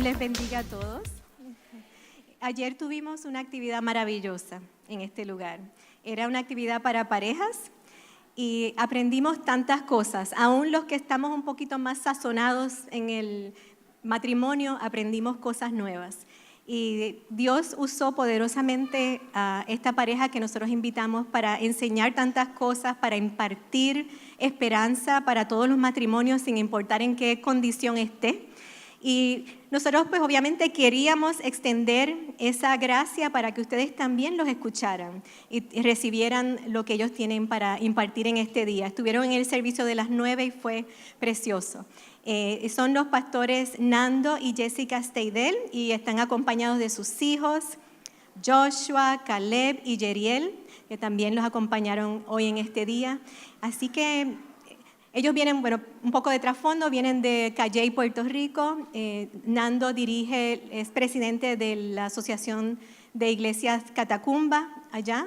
Dios les bendiga a todos. Ayer tuvimos una actividad maravillosa en este lugar. Era una actividad para parejas y aprendimos tantas cosas. Aún los que estamos un poquito más sazonados en el matrimonio, aprendimos cosas nuevas. Y Dios usó poderosamente a esta pareja que nosotros invitamos para enseñar tantas cosas, para impartir esperanza para todos los matrimonios sin importar en qué condición esté. Y nosotros pues obviamente queríamos extender esa gracia para que ustedes también los escucharan y recibieran lo que ellos tienen para impartir en este día. Estuvieron en el servicio de las 9 y fue precioso. Son los pastores Nando y Jessica Steidel y están acompañados de sus hijos, Joshua, Caleb y Yeriel, que también los acompañaron hoy en este día. Así que ellos vienen, bueno, un poco de trasfondo, vienen de Calley, Puerto Rico. Nando es presidente de la Asociación de Iglesias Catacumba allá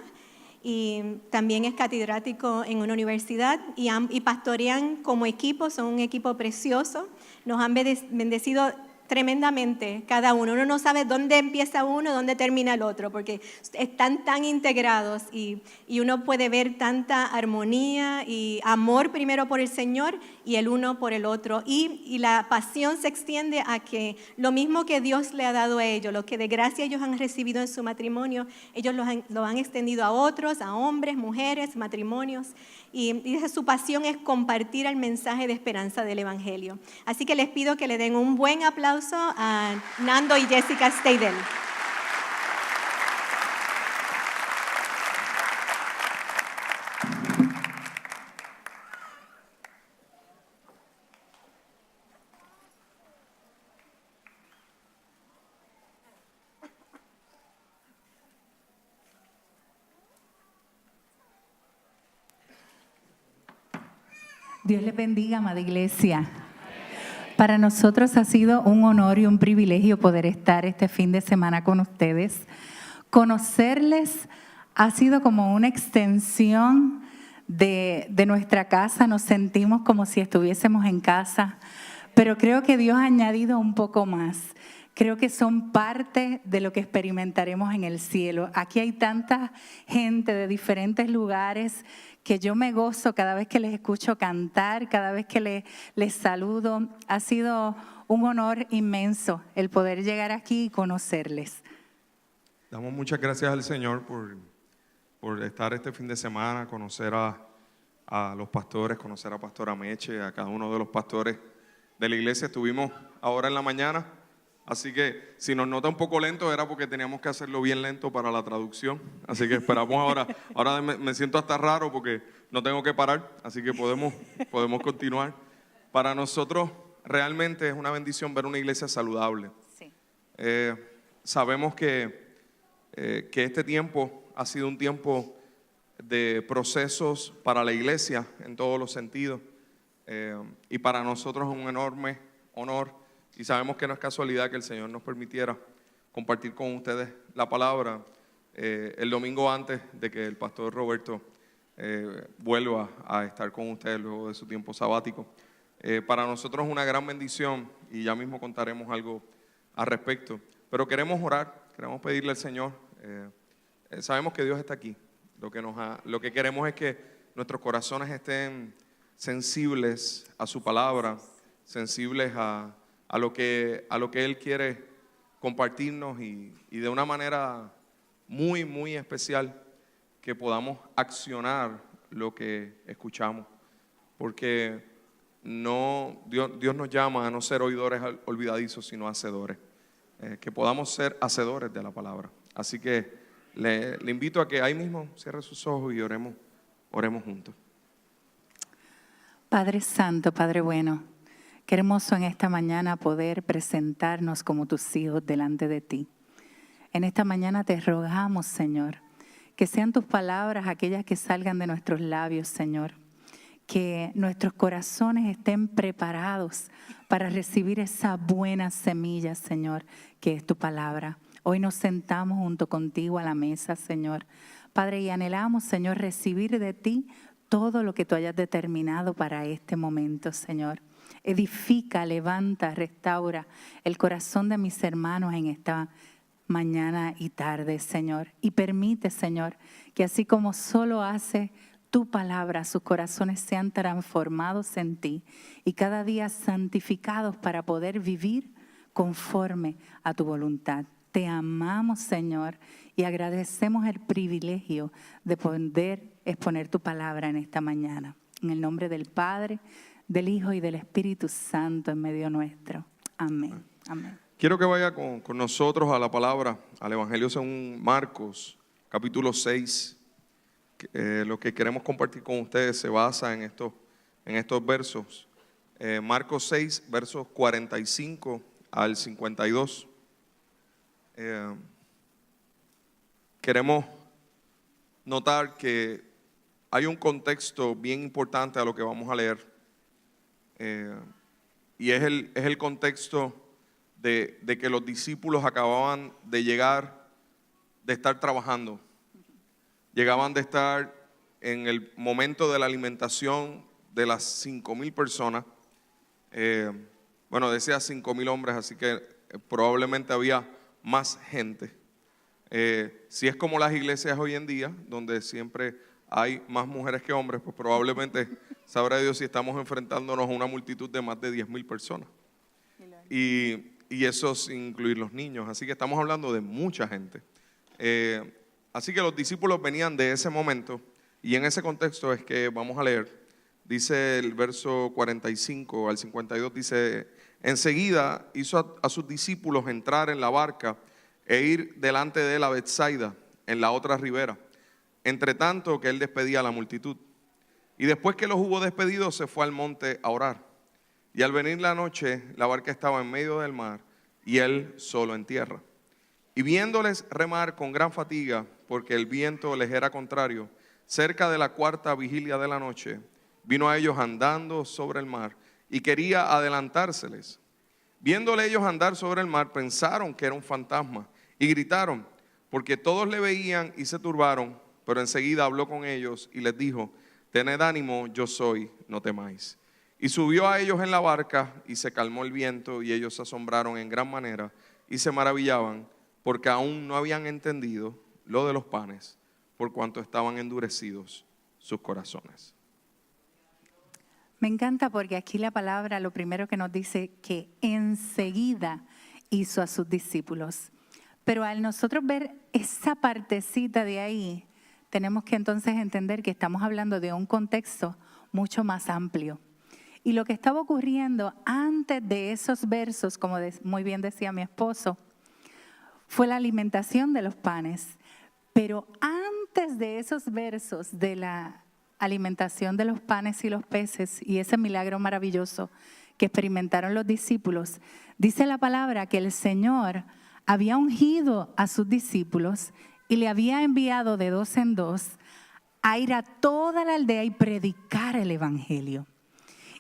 y también es catedrático en una universidad y pastorean como equipo, son un equipo precioso. Nos han bendecido tremendamente cada uno. Uno no sabe dónde empieza uno, dónde termina el otro, porque están tan integrados y uno puede ver tanta armonía y amor primero por el Señor y el uno por el otro. Y la pasión se extiende a que lo mismo que Dios le ha dado a ellos, lo que de gracia ellos han recibido en su matrimonio, ellos lo han extendido a otros, a hombres, mujeres, matrimonios. Y su pasión es compartir el mensaje de esperanza del Evangelio. Así que les pido que le den un buen aplauso a Nando y Jessica Steidel. Dios les bendiga, amada iglesia. Para nosotros ha sido un honor y un privilegio poder estar este fin de semana con ustedes. Conocerles ha sido como una extensión de nuestra casa. Nos sentimos como si estuviésemos en casa, pero creo que Dios ha añadido un poco más. Creo que son parte de lo que experimentaremos en el cielo. Aquí hay tanta gente de diferentes lugares que yo me gozo cada vez que les escucho cantar, cada vez que les saludo. Ha sido un honor inmenso el poder llegar aquí y conocerles. Damos muchas gracias al Señor por estar este fin de semana, conocer a los pastores, conocer a Pastora Meche, a cada uno de los pastores de la iglesia. Estuvimos ahora en la mañana, así que si nos nota un poco lento era porque teníamos que hacerlo bien lento para la traducción. Así que esperamos ahora. Ahora me siento hasta raro porque no tengo que parar, así que podemos continuar. Para nosotros realmente es una bendición ver una iglesia saludable. Sí. Sabemos que este tiempo ha sido un tiempo de procesos para la iglesia en todos los sentidos. Y para nosotros es un enorme honor. Y sabemos que no es casualidad que el Señor nos permitiera compartir con ustedes la palabra el domingo antes de que el pastor Roberto vuelva a estar con ustedes luego de su tiempo sabático. Para nosotros es una gran bendición y ya mismo contaremos algo al respecto. Pero queremos orar, queremos pedirle al Señor. Sabemos que Dios está aquí. Lo que queremos es que nuestros corazones estén sensibles a su palabra, sensibles a lo que Él quiere compartirnos y de una manera muy, muy especial que podamos accionar lo que escuchamos. Porque Dios nos llama a no ser oidores olvidadizos, sino hacedores. Que podamos ser hacedores de la palabra. Así que le invito a que ahí mismo cierre sus ojos y oremos juntos. Padre Santo, Padre bueno, qué hermoso en esta mañana poder presentarnos como tus hijos delante de ti. En esta mañana te rogamos, Señor, que sean tus palabras aquellas que salgan de nuestros labios, Señor. Que nuestros corazones estén preparados para recibir esa buena semilla, Señor, que es tu palabra. Hoy nos sentamos junto contigo a la mesa, Señor. Padre, y anhelamos, Señor, recibir de ti todo lo que tú hayas determinado para este momento, Señor. Edifica, levanta, restaura el corazón de mis hermanos en esta mañana y tarde, Señor. Y permite, Señor, que así como solo hace tu palabra, sus corazones sean transformados en ti y cada día santificados para poder vivir conforme a tu voluntad. Te amamos, Señor, y agradecemos el privilegio de poder exponer tu palabra en esta mañana. En el nombre del Padre, del Hijo y del Espíritu Santo en medio nuestro. Amén. Amén. Quiero que vaya con nosotros a la palabra, al Evangelio según Marcos, capítulo 6. Lo que queremos compartir con ustedes se basa en estos versos. Marcos 6, versos 45 al 52. Queremos notar que hay un contexto bien importante a lo que vamos a leer. Y es el contexto de que los discípulos acababan de llegar, de estar trabajando. Llegaban de estar en el momento de la alimentación de las 5,000 personas. Bueno, decía 5,000 hombres, así que probablemente había más gente. Si es como las iglesias hoy en día, donde siempre hay más mujeres que hombres, pues probablemente sabrá Dios si estamos enfrentándonos a una multitud de más de 10,000 personas. Y eso sin incluir los niños. Así que estamos hablando de mucha gente. Así que los discípulos venían de ese momento y en ese contexto es que vamos a leer. Dice el verso 45 al 52, dice: enseguida hizo a sus discípulos entrar en la barca e ir delante de él a Betsaida, en la otra ribera, entre tanto que él despedía a la multitud. Y después que los hubo despedido, se fue al monte a orar. Y al venir la noche, la barca estaba en medio del mar y él solo en tierra. Y viéndoles remar con gran fatiga, porque el viento les era contrario, cerca de la 4ª vigilia de la noche, vino a ellos andando sobre el mar y quería adelantárseles. Viéndole ellos andar sobre el mar, pensaron que era un fantasma y gritaron, porque todos le veían y se turbaron. Pero enseguida habló con ellos y les dijo: tened ánimo, yo soy, no temáis. Y subió a ellos en la barca y se calmó el viento, y ellos se asombraron en gran manera y se maravillaban, porque aún no habían entendido lo de los panes, por cuanto estaban endurecidos sus corazones. Me encanta porque aquí la palabra lo primero que nos dice que enseguida hizo a sus discípulos. Pero al nosotros ver esa partecita de ahí, tenemos que entonces entender que estamos hablando de un contexto mucho más amplio. Y lo que estaba ocurriendo antes de esos versos, como muy bien decía mi esposo, fue la alimentación de los panes. Pero antes de esos versos de la alimentación de los panes y los peces y ese milagro maravilloso que experimentaron los discípulos, dice la palabra que el Señor había ungido a sus discípulos y le había enviado de 2 en 2 a ir a toda la aldea y predicar el evangelio.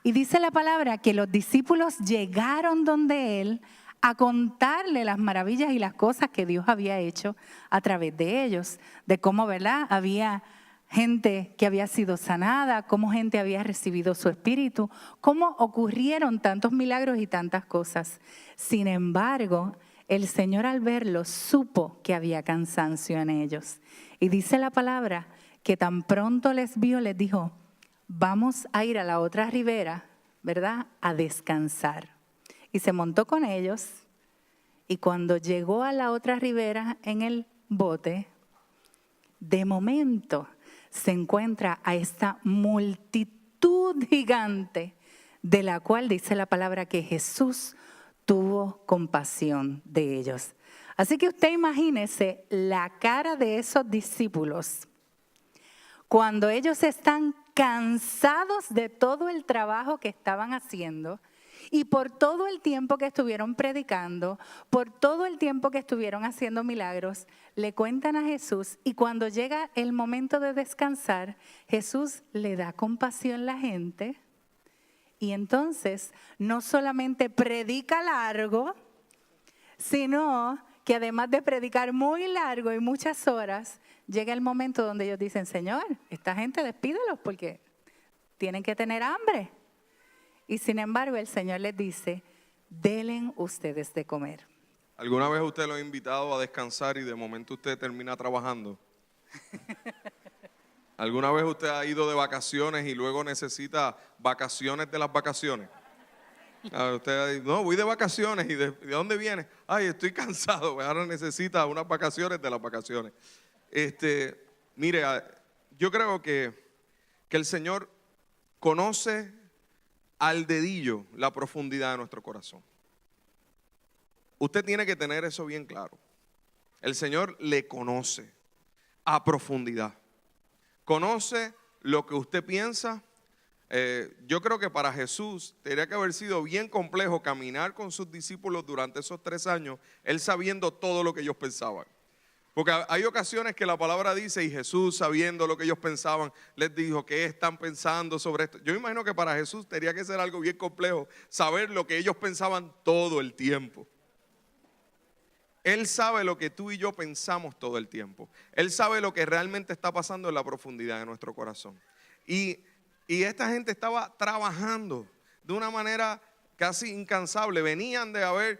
Y dice la palabra que los discípulos llegaron donde él a contarle las maravillas y las cosas que Dios había hecho a través de ellos, de cómo, ¿verdad?, había gente que había sido sanada, cómo gente había recibido su espíritu, cómo ocurrieron tantos milagros y tantas cosas. Sin embargo, el Señor al verlos supo que había cansancio en ellos. Y dice la palabra que tan pronto les vio, les dijo: vamos a ir a la otra ribera, ¿verdad?, a descansar. Y se montó con ellos, y cuando llegó a la otra ribera en el bote, de momento se encuentra a esta multitud gigante, de la cual dice la palabra que Jesús tuvo compasión de ellos. Así que usted imagínese la cara de esos discípulos cuando ellos están cansados de todo el trabajo que estaban haciendo y por todo el tiempo que estuvieron predicando, por todo el tiempo que estuvieron haciendo milagros, le cuentan a Jesús, y cuando llega el momento de descansar, Jesús le da compasión a la gente. Y entonces no solamente predica largo, sino que además de predicar muy largo y muchas horas, llega el momento donde ellos dicen, Señor, esta gente despídelos porque tienen que tener hambre. Y sin embargo el Señor les dice, denle ustedes de comer. ¿Alguna vez usted lo ha invitado a descansar y de momento usted termina trabajando? ¿Alguna vez usted ha ido de vacaciones y luego necesita vacaciones de las vacaciones? Usted dice, no, voy de vacaciones. ¿Y de dónde viene? Ay, estoy cansado, ahora necesita unas vacaciones de las vacaciones. Mire, yo creo que el Señor conoce al dedillo la profundidad de nuestro corazón. Usted tiene que tener eso bien claro. El Señor le conoce a profundidad. Conoce lo que usted piensa. Yo creo que para Jesús tendría que haber sido bien complejo caminar con sus discípulos durante esos 3 años, Él sabiendo todo lo que ellos pensaban. Porque hay ocasiones que la palabra dice, y Jesús, sabiendo lo que ellos pensaban, les dijo, ¿qué están pensando sobre esto? Yo imagino que para Jesús tendría que ser algo bien complejo, saber lo que ellos pensaban todo el tiempo. Él sabe lo que tú y yo pensamos todo el tiempo. Él sabe lo que realmente está pasando en la profundidad de nuestro corazón. Y esta gente estaba trabajando de una manera casi incansable. Venían de haber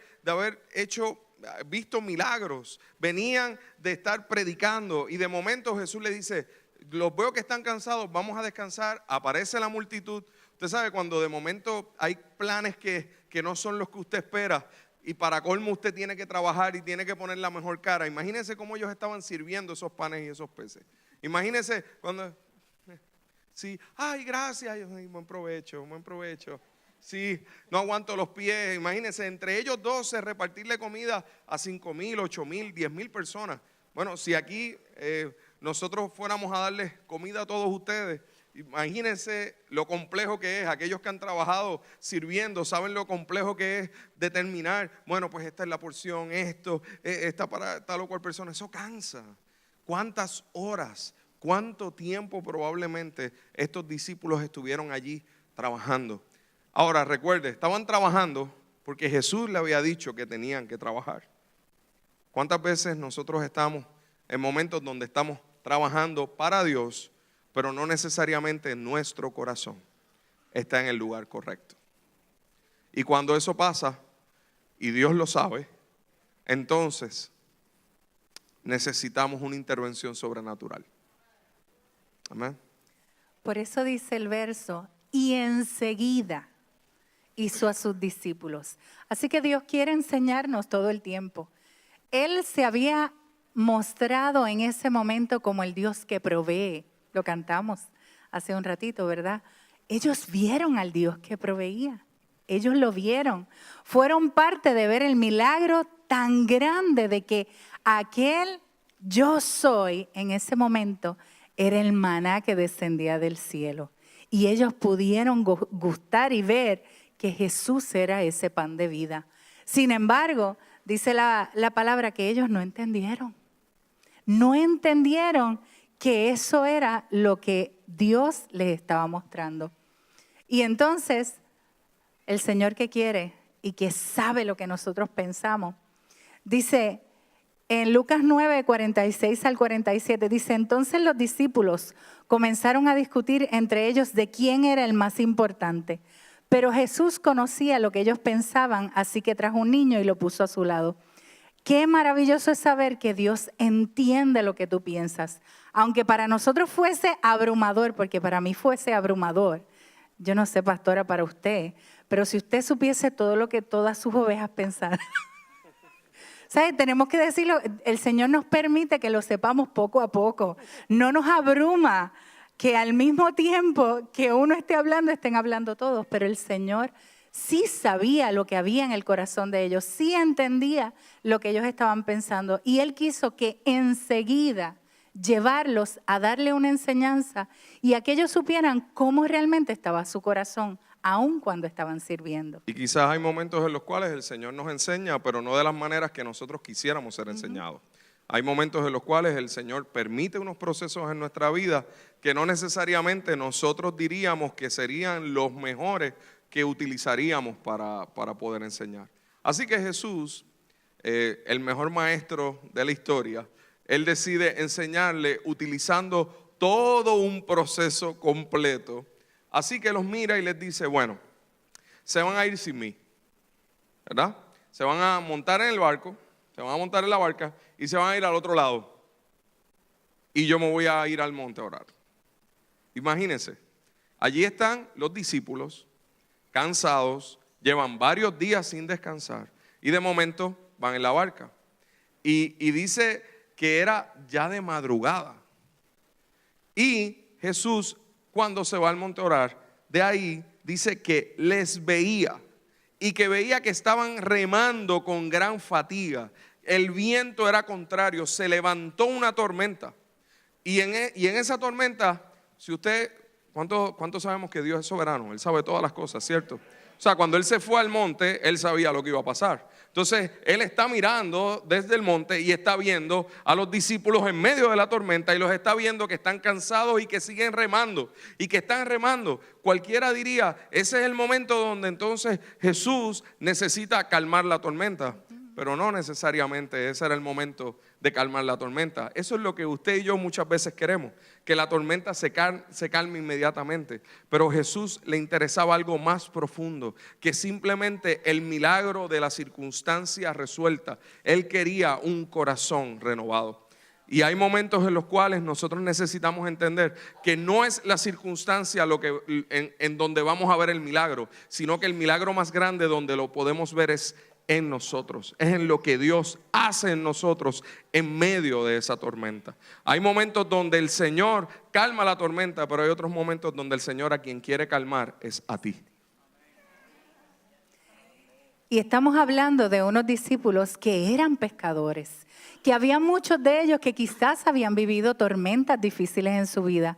visto milagros. Venían de estar predicando. Y de momento Jesús le dice, los veo que están cansados, vamos a descansar. Aparece la multitud. Usted sabe cuando de momento hay planes que no son los que usted espera. Y para colmo usted tiene que trabajar y tiene que poner la mejor cara. Imagínense cómo ellos estaban sirviendo esos panes y esos peces. Imagínense cuando, sí, ay, gracias, ay, buen provecho, buen provecho. Sí, no aguanto los pies. Imagínense, entre ellos 12 repartirle comida a 5,000, 8,000, 10,000 personas. Bueno, si aquí nosotros fuéramos a darles comida a todos ustedes, imagínense lo complejo que es. Aquellos que han trabajado sirviendo saben lo complejo que es determinar, bueno, pues esta es la porción, esta para tal o cual persona. Eso cansa. ¿Cuántas horas, cuánto tiempo probablemente estos discípulos estuvieron allí trabajando? Ahora recuerde, estaban trabajando porque Jesús le había dicho que tenían que trabajar. ¿Cuántas veces nosotros estamos en momentos donde estamos trabajando para Dios, pero no necesariamente nuestro corazón está en el lugar correcto? Y cuando eso pasa, y Dios lo sabe, entonces necesitamos una intervención sobrenatural. Amén. Por eso dice el verso, y enseguida hizo a sus discípulos. Así que Dios quiere enseñarnos todo el tiempo. Él se había mostrado en ese momento como el Dios que provee. Lo cantamos hace un ratito, ¿verdad? Ellos vieron al Dios que proveía. Ellos lo vieron. Fueron parte de ver el milagro tan grande de que aquel yo soy en ese momento era el maná que descendía del cielo. Y ellos pudieron gustar y ver que Jesús era ese pan de vida. Sin embargo, dice la palabra que ellos no entendieron. No entendieron que eso era lo que Dios les estaba mostrando. Y entonces, el Señor que quiere y que sabe lo que nosotros pensamos, dice en Lucas 9, 46 al 47, dice, entonces los discípulos comenzaron a discutir entre ellos de quién era el más importante. Pero Jesús conocía lo que ellos pensaban, así que trajo un niño y lo puso a su lado. Qué maravilloso es saber que Dios entiende lo que tú piensas. Aunque para nosotros fuese abrumador, porque para mí fuese abrumador. Yo no sé, pastora, para usted, pero si usted supiese todo lo que todas sus ovejas pensaran. ¿Sabe? Tenemos que decirlo, el Señor nos permite que lo sepamos poco a poco. No nos abruma que al mismo tiempo que uno esté hablando, estén hablando todos, pero el Señor sí sabía lo que había en el corazón de ellos, sí entendía lo que ellos estaban pensando y Él quiso que enseguida llevarlos a darle una enseñanza y a que ellos supieran cómo realmente estaba su corazón, aun cuando estaban sirviendo. Y quizás hay momentos en los cuales el Señor nos enseña, pero no de las maneras que nosotros quisiéramos ser enseñados. Hay momentos en los cuales el Señor permite unos procesos en nuestra vida que no necesariamente nosotros diríamos que serían los mejores que utilizaríamos para poder enseñar. Así que Jesús, el mejor maestro de la historia, Él decide enseñarle utilizando todo un proceso completo. Así que los mira y les dice, bueno, se van a ir sin mí, ¿verdad? Se van a montar en el barco, se van a montar en la barca y se van a ir al otro lado. Y yo me voy a ir al monte a orar. Imagínense, allí están los discípulos, cansados, llevan varios días sin descansar y de momento van en la barca. Y dice que era ya de madrugada. Y Jesús, cuando se va al monte a orar, de ahí dice que les veía y que veía que estaban remando con gran fatiga. El viento era contrario, se levantó una tormenta. Y en esa tormenta, si usted, ¿cuánto sabemos que Dios es soberano? Él sabe todas las cosas, ¿cierto? O sea, cuando Él se fue al monte, Él sabía lo que iba a pasar. Entonces, Él está mirando desde el monte y está viendo a los discípulos en medio de la tormenta y los está viendo que están cansados y que siguen remando y que están remando. Cualquiera diría, ese es el momento donde entonces Jesús necesita calmar la tormenta. Pero no necesariamente ese era el momento de calmar la tormenta. Eso es lo que usted y yo muchas veces queremos, que la tormenta se calme inmediatamente. Pero a Jesús le interesaba algo más profundo, que simplemente el milagro de la circunstancia resuelta. Él quería un corazón renovado. Y hay momentos en los cuales nosotros necesitamos entender que no es la circunstancia en donde vamos a ver el milagro, sino que el milagro más grande donde lo podemos ver es en nosotros, es en lo que Dios hace en nosotros en medio de esa tormenta. Hay momentos donde el Señor calma la tormenta, pero hay otros momentos donde el Señor a quien quiere calmar es a ti. Y estamos hablando de unos discípulos que eran pescadores, que había muchos de ellos que quizás habían vivido tormentas difíciles en su vida,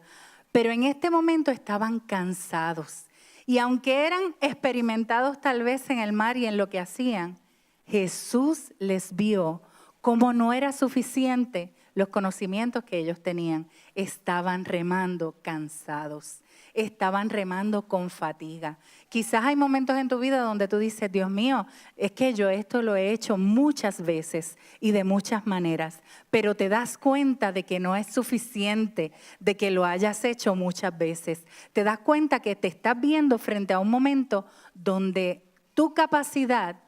pero en este momento estaban cansados. Y aunque eran experimentados tal vez en el mar y en lo que hacían, Jesús les vio como no era suficiente los conocimientos que ellos tenían. Estaban remando cansados, estaban remando con fatiga. Quizás hay momentos en tu vida donde tú dices, Dios mío, es que yo esto lo he hecho muchas veces y de muchas maneras, pero te das cuenta de que no es suficiente de que lo hayas hecho muchas veces. Te das cuenta que te estás viendo frente a un momento donde tu capacidad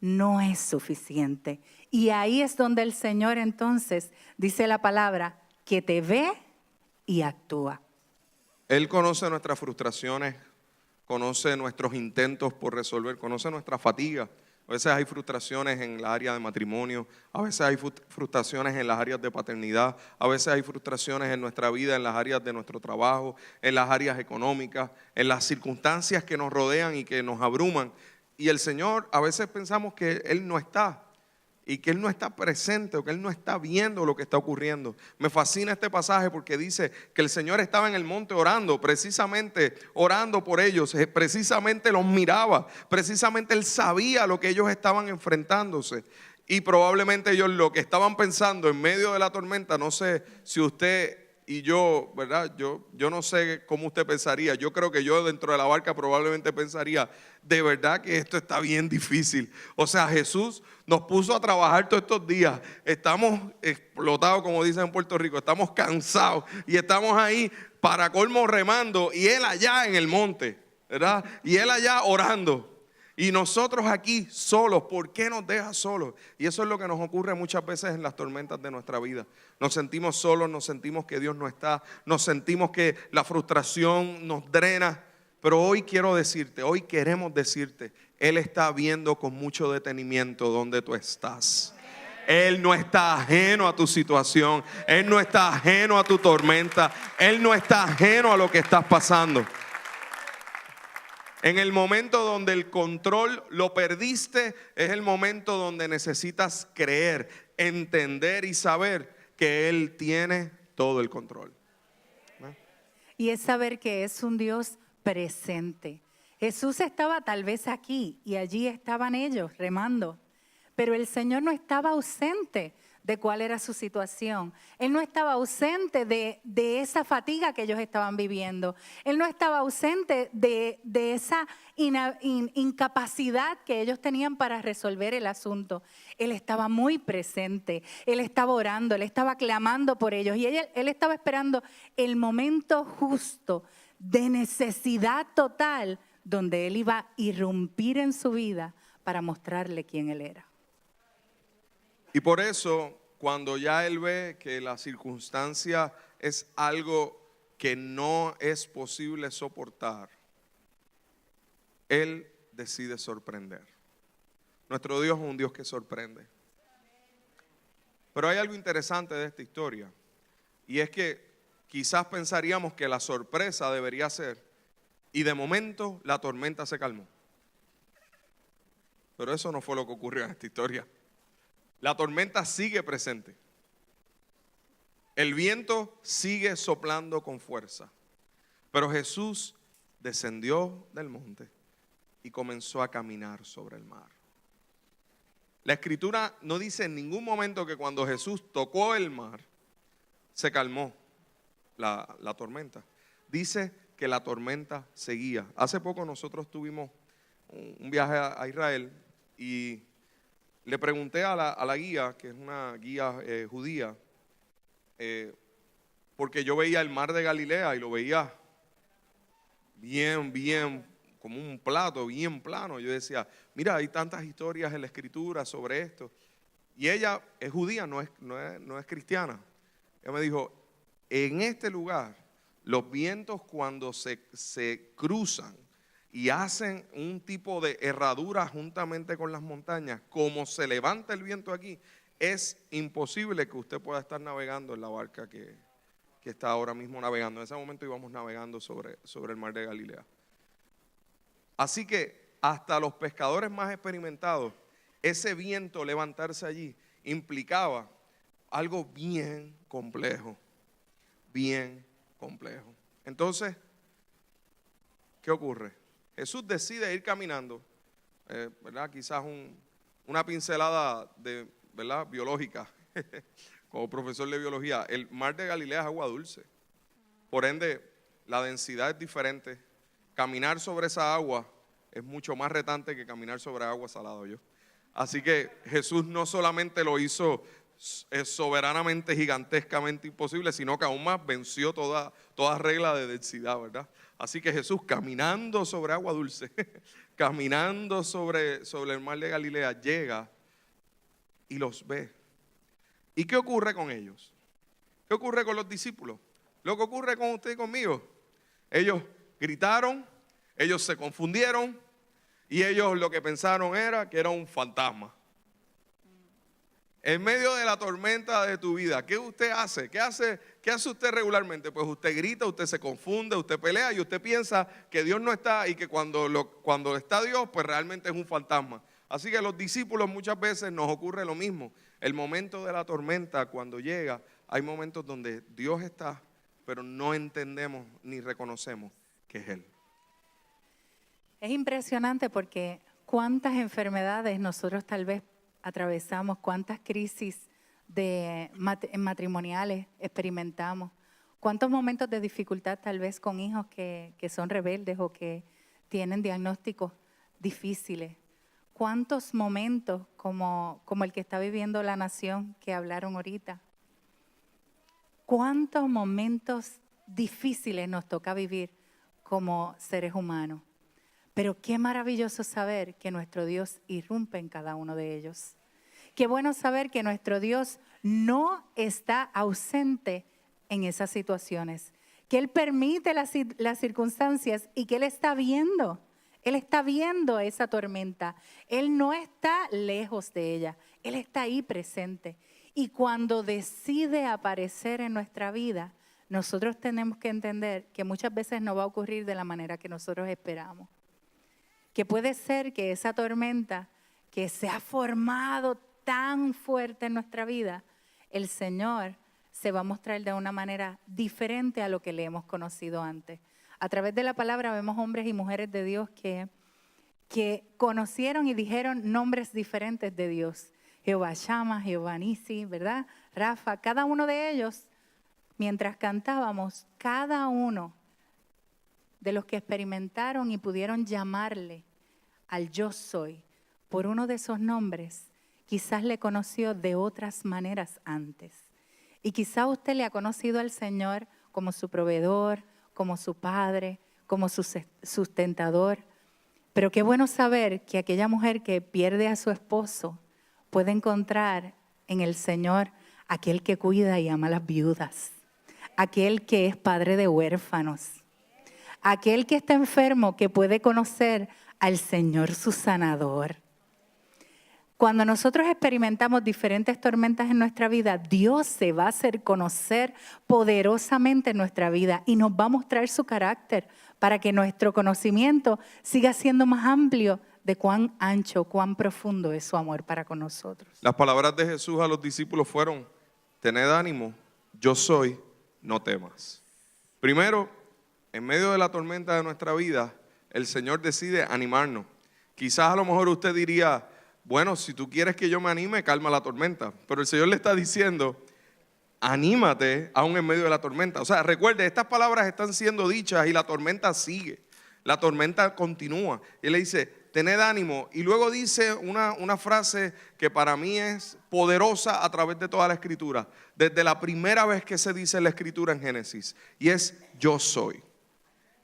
no es suficiente. Y ahí es donde el Señor entonces dice la palabra que te ve y actúa. Él conoce nuestras frustraciones, conoce nuestros intentos por resolver, conoce nuestra fatiga. A veces hay frustraciones en la área de matrimonio, a veces hay frustraciones en las áreas de paternidad, a veces hay frustraciones en nuestra vida, en las áreas de nuestro trabajo, en las áreas económicas, en las circunstancias que nos rodean y que nos abruman. Y el Señor, a veces pensamos que Él no está y que Él no está presente o que Él no está viendo lo que está ocurriendo. Me fascina este pasaje porque dice que el Señor estaba en el monte orando, precisamente orando por ellos, precisamente los miraba, precisamente Él sabía lo que ellos estaban enfrentándose. Y probablemente ellos lo que estaban pensando en medio de la tormenta, no sé si usted y yo, ¿verdad? Yo no sé cómo usted pensaría. Yo creo que yo dentro de la barca probablemente pensaría, de verdad que esto está bien difícil. O sea, Jesús nos puso a trabajar todos estos días. Estamos explotados, como dicen en Puerto Rico. Estamos cansados y estamos ahí para colmo remando y Él allá en el monte, ¿verdad? Y Él allá orando. Y nosotros aquí solos, ¿por qué nos deja solos? Y eso es lo que nos ocurre muchas veces en las tormentas de nuestra vida. Nos sentimos solos, nos sentimos que Dios no está, nos sentimos que la frustración nos drena. Pero hoy quiero decirte, hoy queremos decirte, Él está viendo con mucho detenimiento dónde tú estás. Él no está ajeno a tu situación, Él no está ajeno a tu tormenta, Él no está ajeno a lo que estás pasando. En el momento donde el control lo perdiste, es el momento donde necesitas creer, entender y saber que Él tiene todo el control. ¿No? Y es saber que es un Dios presente. Jesús estaba tal vez aquí y allí estaban ellos remando, pero el Señor no estaba ausente de cuál era su situación. Él no estaba ausente de esa fatiga que ellos estaban viviendo. Él no estaba ausente de esa incapacidad que ellos tenían para resolver el asunto. Él estaba muy presente. Él estaba orando, él estaba clamando por ellos. Y él estaba esperando el momento justo de necesidad total donde él iba a irrumpir en su vida para mostrarle quién él era. Y por eso, cuando ya él ve que la circunstancia es algo que no es posible soportar, él decide sorprender. Nuestro Dios es un Dios que sorprende. Pero hay algo interesante de esta historia, y es que quizás pensaríamos que la sorpresa debería ser, y de momento la tormenta se calmó. Pero eso no fue lo que ocurrió en esta historia. La tormenta sigue presente. El viento sigue soplando con fuerza. Pero Jesús descendió del monte y comenzó a caminar sobre el mar. La Escritura no dice en ningún momento que cuando Jesús tocó el mar, se calmó la tormenta. Dice que la tormenta seguía. Hace poco nosotros tuvimos un viaje a Israel y le pregunté a la guía, que es una guía judía, porque yo veía el mar de Galilea y lo veía bien, como un plato, bien plano. Yo decía, mira, hay tantas historias en la Escritura sobre esto. Y ella es judía, no es cristiana. Ella me dijo, en este lugar, los vientos cuando se cruzan y hacen un tipo de herradura juntamente con las montañas, como se levanta el viento aquí, es imposible que usted pueda estar navegando en la barca que está ahora mismo navegando. En ese momento íbamos navegando sobre el mar de Galilea. Así que hasta los pescadores más experimentados, ese viento levantarse allí implicaba algo bien complejo. Entonces, ¿qué ocurre? Jesús decide ir caminando, ¿verdad? Quizás una pincelada ¿verdad? Biológica, como profesor de biología. El mar de Galilea es agua dulce, por ende la densidad es diferente. Caminar sobre esa agua es mucho más retante que caminar sobre agua salada. Así que Jesús no solamente lo hizo soberanamente, gigantescamente imposible, sino que aún más venció toda regla de densidad, ¿verdad? Así que Jesús caminando sobre agua dulce, caminando sobre el mar de Galilea, llega y los ve. ¿Y qué ocurre con ellos? ¿Qué ocurre con los discípulos? Lo que ocurre con usted y conmigo. Ellos gritaron, ellos se confundieron y ellos lo que pensaron era que era un fantasma. En medio de la tormenta de tu vida, ¿qué usted hace? ¿Qué hace usted regularmente? Pues usted grita, usted se confunde, usted pelea y usted piensa que Dios no está y que cuando está Dios, pues realmente es un fantasma. Así que a los discípulos muchas veces nos ocurre lo mismo. El momento de la tormenta, cuando llega, hay momentos donde Dios está, pero no entendemos ni reconocemos que es Él. Es impresionante porque cuántas enfermedades nosotros tal vez atravesamos, cuántas crisis matrimoniales experimentamos, cuántos momentos de dificultad tal vez con hijos que son rebeldes o que tienen diagnósticos difíciles. Cuántos momentos como el que está viviendo la nación que hablaron ahorita. Cuántos momentos difíciles nos toca vivir como seres humanos. Pero qué maravilloso saber que nuestro Dios irrumpe en cada uno de ellos. Qué bueno saber que nuestro Dios no está ausente en esas situaciones. Que Él permite las circunstancias y que Él está viendo. Él está viendo esa tormenta. Él no está lejos de ella. Él está ahí presente. Y cuando decide aparecer en nuestra vida, nosotros tenemos que entender que muchas veces no va a ocurrir de la manera que nosotros esperamos. Que puede ser que esa tormenta que se ha formado tan fuerte en nuestra vida, el Señor se va a mostrar de una manera diferente a lo que le hemos conocido antes. A través de la palabra vemos hombres y mujeres de Dios que conocieron y dijeron nombres diferentes de Dios, Jehová Shammah, Jehová Nisi, ¿verdad? Rafa, cada uno de ellos, mientras cantábamos, cada uno de los que experimentaron y pudieron llamarle al yo soy por uno de esos nombres, quizás le conoció de otras maneras antes. Y quizás usted le ha conocido al Señor como su proveedor, como su padre, como su sustentador. Pero qué bueno saber que aquella mujer que pierde a su esposo puede encontrar en el Señor aquel que cuida y ama a las viudas, aquel que es padre de huérfanos, aquel que está enfermo que puede conocer al Señor su sanador. Cuando nosotros experimentamos diferentes tormentas en nuestra vida, Dios se va a hacer conocer poderosamente en nuestra vida y nos va a mostrar su carácter para que nuestro conocimiento siga siendo más amplio de cuán ancho, cuán profundo es su amor para con nosotros. Las palabras de Jesús a los discípulos fueron: tened ánimo, yo soy, no temas. Primero, en medio de la tormenta de nuestra vida, el Señor decide animarnos. Quizás a lo mejor usted diría: bueno, si tú quieres que yo me anime, calma la tormenta. Pero el Señor le está diciendo: anímate aún en medio de la tormenta. O sea, recuerde, estas palabras están siendo dichas y la tormenta sigue. La tormenta continúa. Y Él le dice: tened ánimo. Y luego dice una frase que para mí es poderosa a través de toda la Escritura. Desde la primera vez que se dice en la Escritura en Génesis. Y es: yo soy.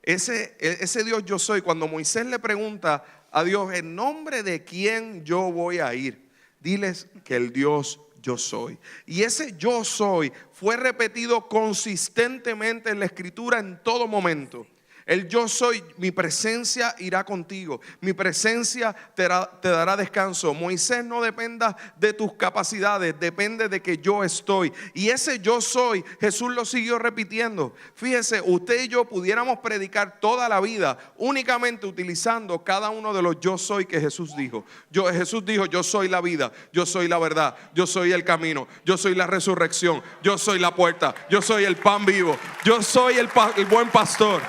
Ese Dios yo soy, cuando Moisés le pregunta a Dios: ¿en nombre de quién yo voy a ir? Diles que el Dios yo soy. Y ese yo soy fue repetido consistentemente en la Escritura en todo momento. El yo soy, mi presencia irá contigo, mi presencia te dará descanso. Moisés, no dependa de tus capacidades, depende de que yo estoy. Y ese yo soy, Jesús lo siguió repitiendo. Fíjese, usted y yo pudiéramos predicar toda la vida únicamente utilizando cada uno de los yo soy que Jesús dijo. Jesús dijo: yo soy la vida, yo soy la verdad, yo soy el camino, yo soy la resurrección, yo soy la puerta, yo soy el pan vivo, yo soy el buen pastor.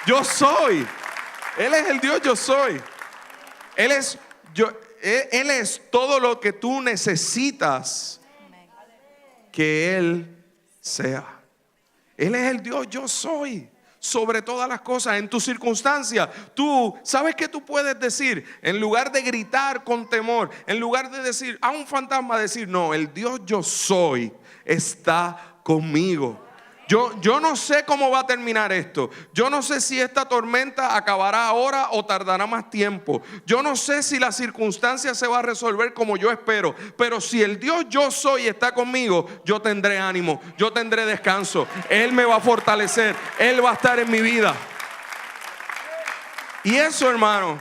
Yo soy. Él es el Dios yo soy. Él es todo lo que tú necesitas que Él sea. Él es el Dios yo soy sobre todas las cosas. En tus circunstancias, tú sabes que tú puedes decir, en lugar de gritar con temor, en lugar de decir a un fantasma, decir: no, el Dios yo soy está conmigo. Yo no sé cómo va a terminar esto. Yo no sé si esta tormenta acabará ahora o tardará más tiempo. Yo no sé si la circunstancia se va a resolver como yo espero. Pero si el Dios yo soy está conmigo, yo tendré ánimo, yo tendré descanso. Él me va a fortalecer, Él va a estar en mi vida. Y eso, hermano,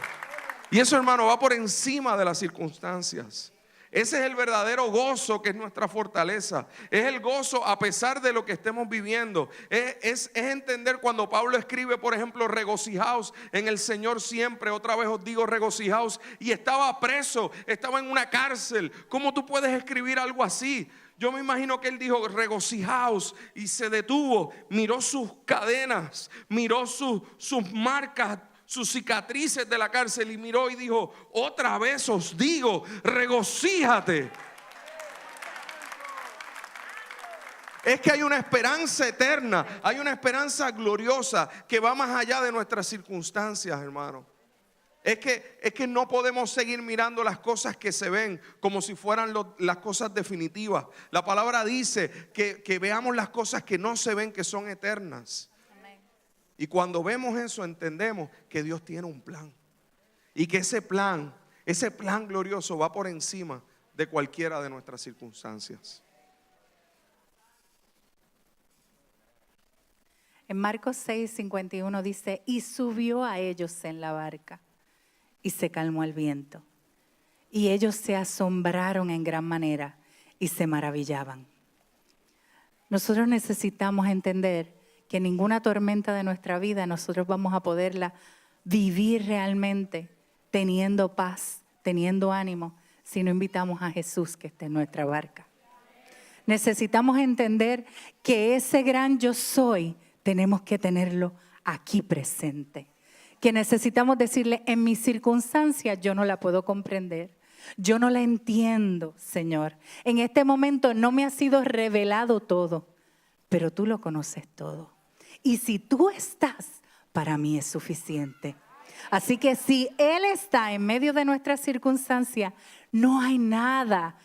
va por encima de las circunstancias. Ese es el verdadero gozo que es nuestra fortaleza. Es el gozo a pesar de lo que estemos viviendo. Es entender cuando Pablo escribe, por ejemplo, regocijaos en el Señor siempre. Otra vez os digo regocijaos. Y estaba preso, estaba en una cárcel. ¿Cómo tú puedes escribir algo así? Yo me imagino que él dijo regocijaos y se detuvo. Miró sus cadenas, miró sus marcas, sus cicatrices de la cárcel, y miró y dijo: otra vez os digo, regocíjate. Es que hay una esperanza eterna, hay una esperanza gloriosa que va más allá de nuestras circunstancias, hermano. Es que no podemos seguir mirando las cosas que se ven como si fueran las cosas definitivas. La palabra dice que veamos las cosas que no se ven, que son eternas. Y cuando vemos eso, entendemos que Dios tiene un plan. Y que ese plan glorioso va por encima de cualquiera de nuestras circunstancias. En Marcos 6:51 dice: y subió a ellos en la barca y se calmó el viento. Y ellos se asombraron en gran manera y se maravillaban. Nosotros necesitamos entender que ninguna tormenta de nuestra vida nosotros vamos a poderla vivir realmente teniendo paz, teniendo ánimo, si no invitamos a Jesús que esté en nuestra barca. Necesitamos entender que ese gran yo soy tenemos que tenerlo aquí presente. Que necesitamos decirle: en mis circunstancias yo no la puedo comprender. Yo no la entiendo, Señor. En este momento no me ha sido revelado todo, pero tú lo conoces todo. Y si tú estás, para mí es suficiente. Así que si Él está en medio de nuestras circunstancias, no hay nada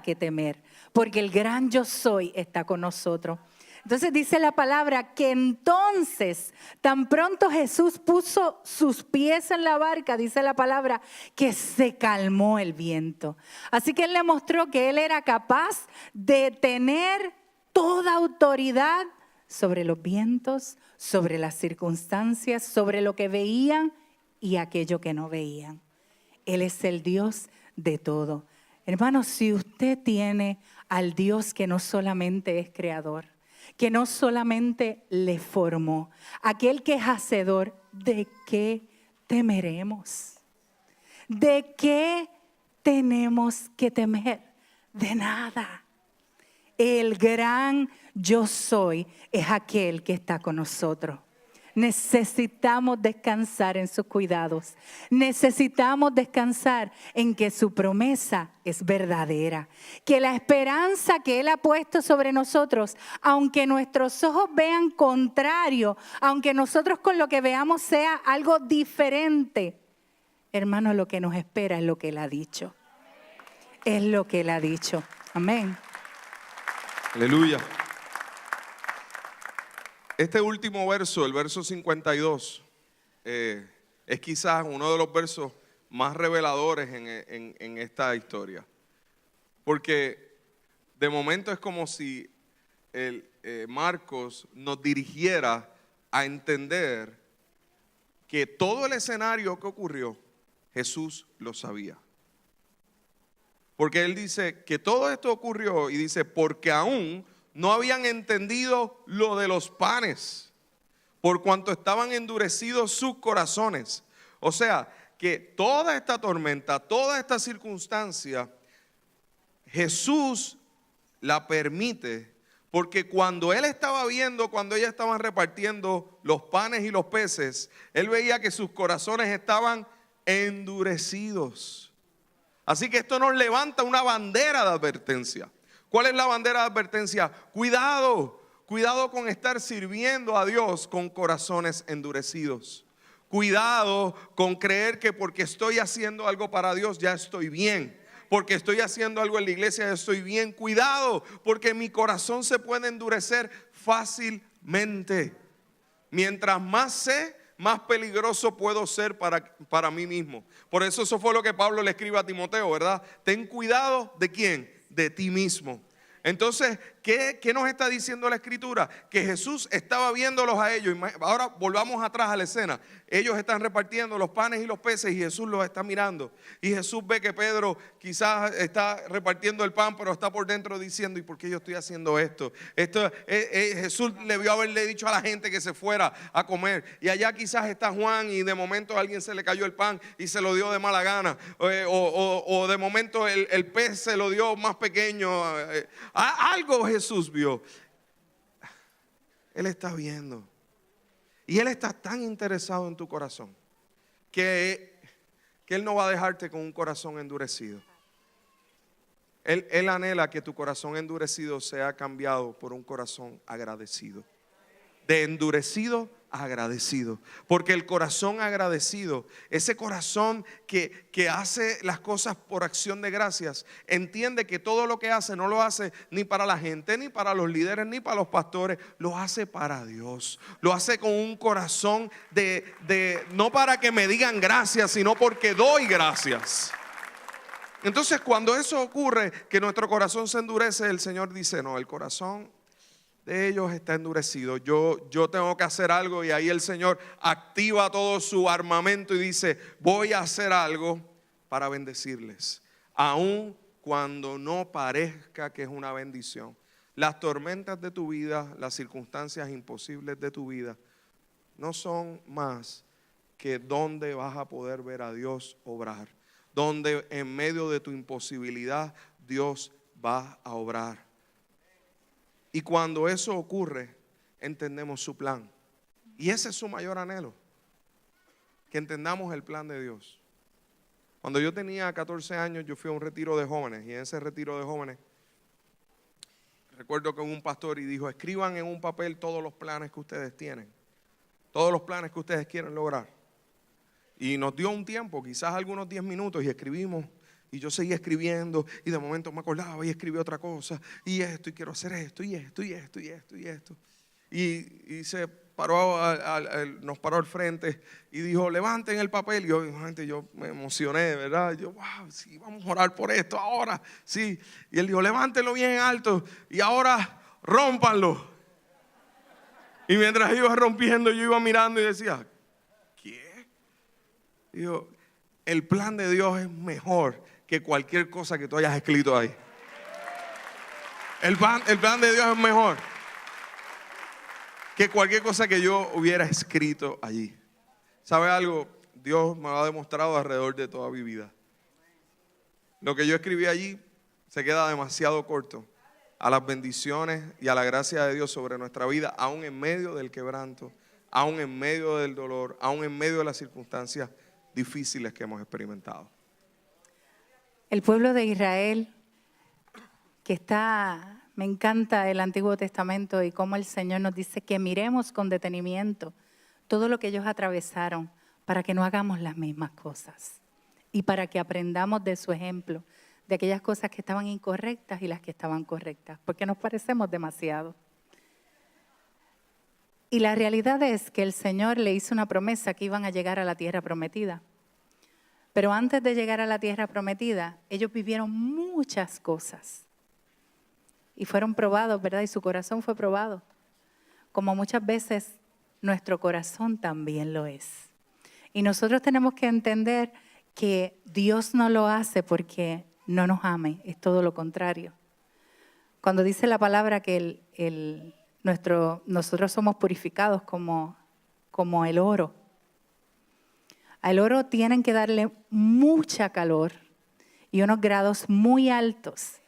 que temer, porque el gran yo soy está con nosotros. Entonces dice la palabra que entonces, tan pronto Jesús puso sus pies en la barca, dice la palabra, que se calmó el viento. Así que Él le mostró que Él era capaz de tener toda autoridad sobre los vientos, sobre las circunstancias, sobre lo que veían y aquello que no veían. Él es el Dios de todo. Hermanos, si usted tiene al Dios que no solamente es creador, que no solamente le formó, aquel que es hacedor, ¿de qué temeremos? ¿De qué tenemos que temer? De nada. El gran yo soy es aquel que está con nosotros. Necesitamos descansar en sus cuidados. Necesitamos descansar en que su promesa es verdadera. Que la esperanza que Él ha puesto sobre nosotros, aunque nuestros ojos vean contrario, aunque nosotros con lo que veamos sea algo diferente, hermano, lo que nos espera es lo que Él ha dicho. Es lo que Él ha dicho. Amén. Aleluya. Este último verso, el verso 52, es quizás uno de los versos más reveladores en esta historia. Porque de momento es como si Marcos nos dirigiera a entender que todo el escenario que ocurrió, Jesús lo sabía. Porque Él dice que todo esto ocurrió y dice, porque aún no habían entendido lo de los panes, por cuanto estaban endurecidos sus corazones. O sea, que toda esta tormenta, toda esta circunstancia, Jesús la permite, porque cuando Él estaba viendo, cuando ellas estaban repartiendo los panes y los peces, Él veía que sus corazones estaban endurecidos. Así que esto nos levanta una bandera de advertencia. ¿Cuál es la bandera de advertencia? Cuidado con estar sirviendo a Dios con corazones endurecidos. Cuidado con creer que porque estoy haciendo algo para Dios ya estoy bien. Porque estoy haciendo algo en la iglesia ya estoy bien. Cuidado, porque mi corazón se puede endurecer fácilmente. Mientras más sé, más peligroso puedo ser para mí mismo. Por eso fue lo que Pablo le escribe a Timoteo, ¿verdad? Ten cuidado ¿de quién? De ti mismo. Entonces, ¿qué nos está diciendo la Escritura? Que Jesús estaba viéndolos a ellos. Ahora volvamos atrás a la escena. Ellos están repartiendo los panes y los peces y Jesús los está mirando. Y Jesús ve que Pedro quizás está repartiendo el pan, pero está por dentro diciendo, ¿y por qué yo estoy haciendo esto? Jesús le vio haberle dicho a la gente que se fuera a comer. Y allá quizás está Juan y de momento a alguien se le cayó el pan y se lo dio de mala gana. O de momento el pez se lo dio más pequeño. Algo Jesús vio. Él está viendo. Y Él está tan interesado en tu corazón que Él no va a dejarte con un corazón endurecido. Él anhela que tu corazón endurecido sea cambiado por un corazón agradecido. De endurecido a agradecido. Porque el corazón agradecido, ese corazón que hace las cosas por acción de gracias, entiende que todo lo que hace no lo hace ni para la gente, ni para los líderes, ni para los pastores, lo hace para Dios. Lo hace con un corazón no para que me digan gracias, sino porque doy gracias. Entonces cuando eso ocurre, que nuestro corazón se endurece, el Señor dice, no, el corazón de ellos está endurecido. Yo tengo que hacer algo, y ahí el Señor activa todo su armamento y dice, voy a hacer algo para bendecirles, aun cuando no parezca que es una bendición. Las tormentas de tu vida, las circunstancias imposibles de tu vida, no son más que donde vas a poder ver a Dios obrar, donde en medio de tu imposibilidad Dios va a obrar. Y cuando eso ocurre, entendemos su plan. Y ese es su mayor anhelo, que entendamos el plan de Dios. Cuando yo tenía 14 años, yo fui a un retiro de jóvenes, y en ese retiro de jóvenes, recuerdo que hubo un pastor y dijo, escriban en un papel todos los planes que ustedes tienen, todos los planes que ustedes quieren lograr. Y nos dio un tiempo, quizás algunos 10 minutos, y escribimos. Y yo seguía escribiendo, y de momento me acordaba y escribí otra cosa, y esto, y quiero hacer esto, y esto, y esto, y esto, y esto. Y se paró, nos paró al frente y dijo, levanten el papel. Y obviamente yo me emocioné, ¿verdad? Yo, wow, sí, vamos a orar por esto ahora, sí. Y él dijo, levántenlo bien alto y ahora rómpanlo. Y mientras iba rompiendo, yo iba mirando y decía, ¿qué? Y dijo, el plan de Dios es mejor que cualquier cosa que tú hayas escrito ahí. El plan de Dios es mejor que cualquier cosa que yo hubiera escrito allí. ¿Sabe algo? Dios me lo ha demostrado alrededor de toda mi vida. Lo que yo escribí allí se queda demasiado corto a las bendiciones y a la gracia de Dios sobre nuestra vida, aún en medio del quebranto, aún en medio del dolor, aún en medio de las circunstancias difíciles que hemos experimentado. El pueblo de Israel, me encanta el Antiguo Testamento y cómo el Señor nos dice que miremos con detenimiento todo lo que ellos atravesaron para que no hagamos las mismas cosas y para que aprendamos de su ejemplo, de aquellas cosas que estaban incorrectas y las que estaban correctas, porque nos parecemos demasiado. Y la realidad es que el Señor le hizo una promesa que iban a llegar a la tierra prometida. Pero antes de llegar a la tierra prometida, ellos vivieron muchas cosas. Y fueron probados, ¿verdad? Y su corazón fue probado. Como muchas veces nuestro corazón también lo es. Y nosotros tenemos que entender que Dios no lo hace porque no nos ame, es todo lo contrario. Cuando dice la palabra que nosotros somos purificados como el oro. Al oro tienen que darle mucha calor y unos grados muy altos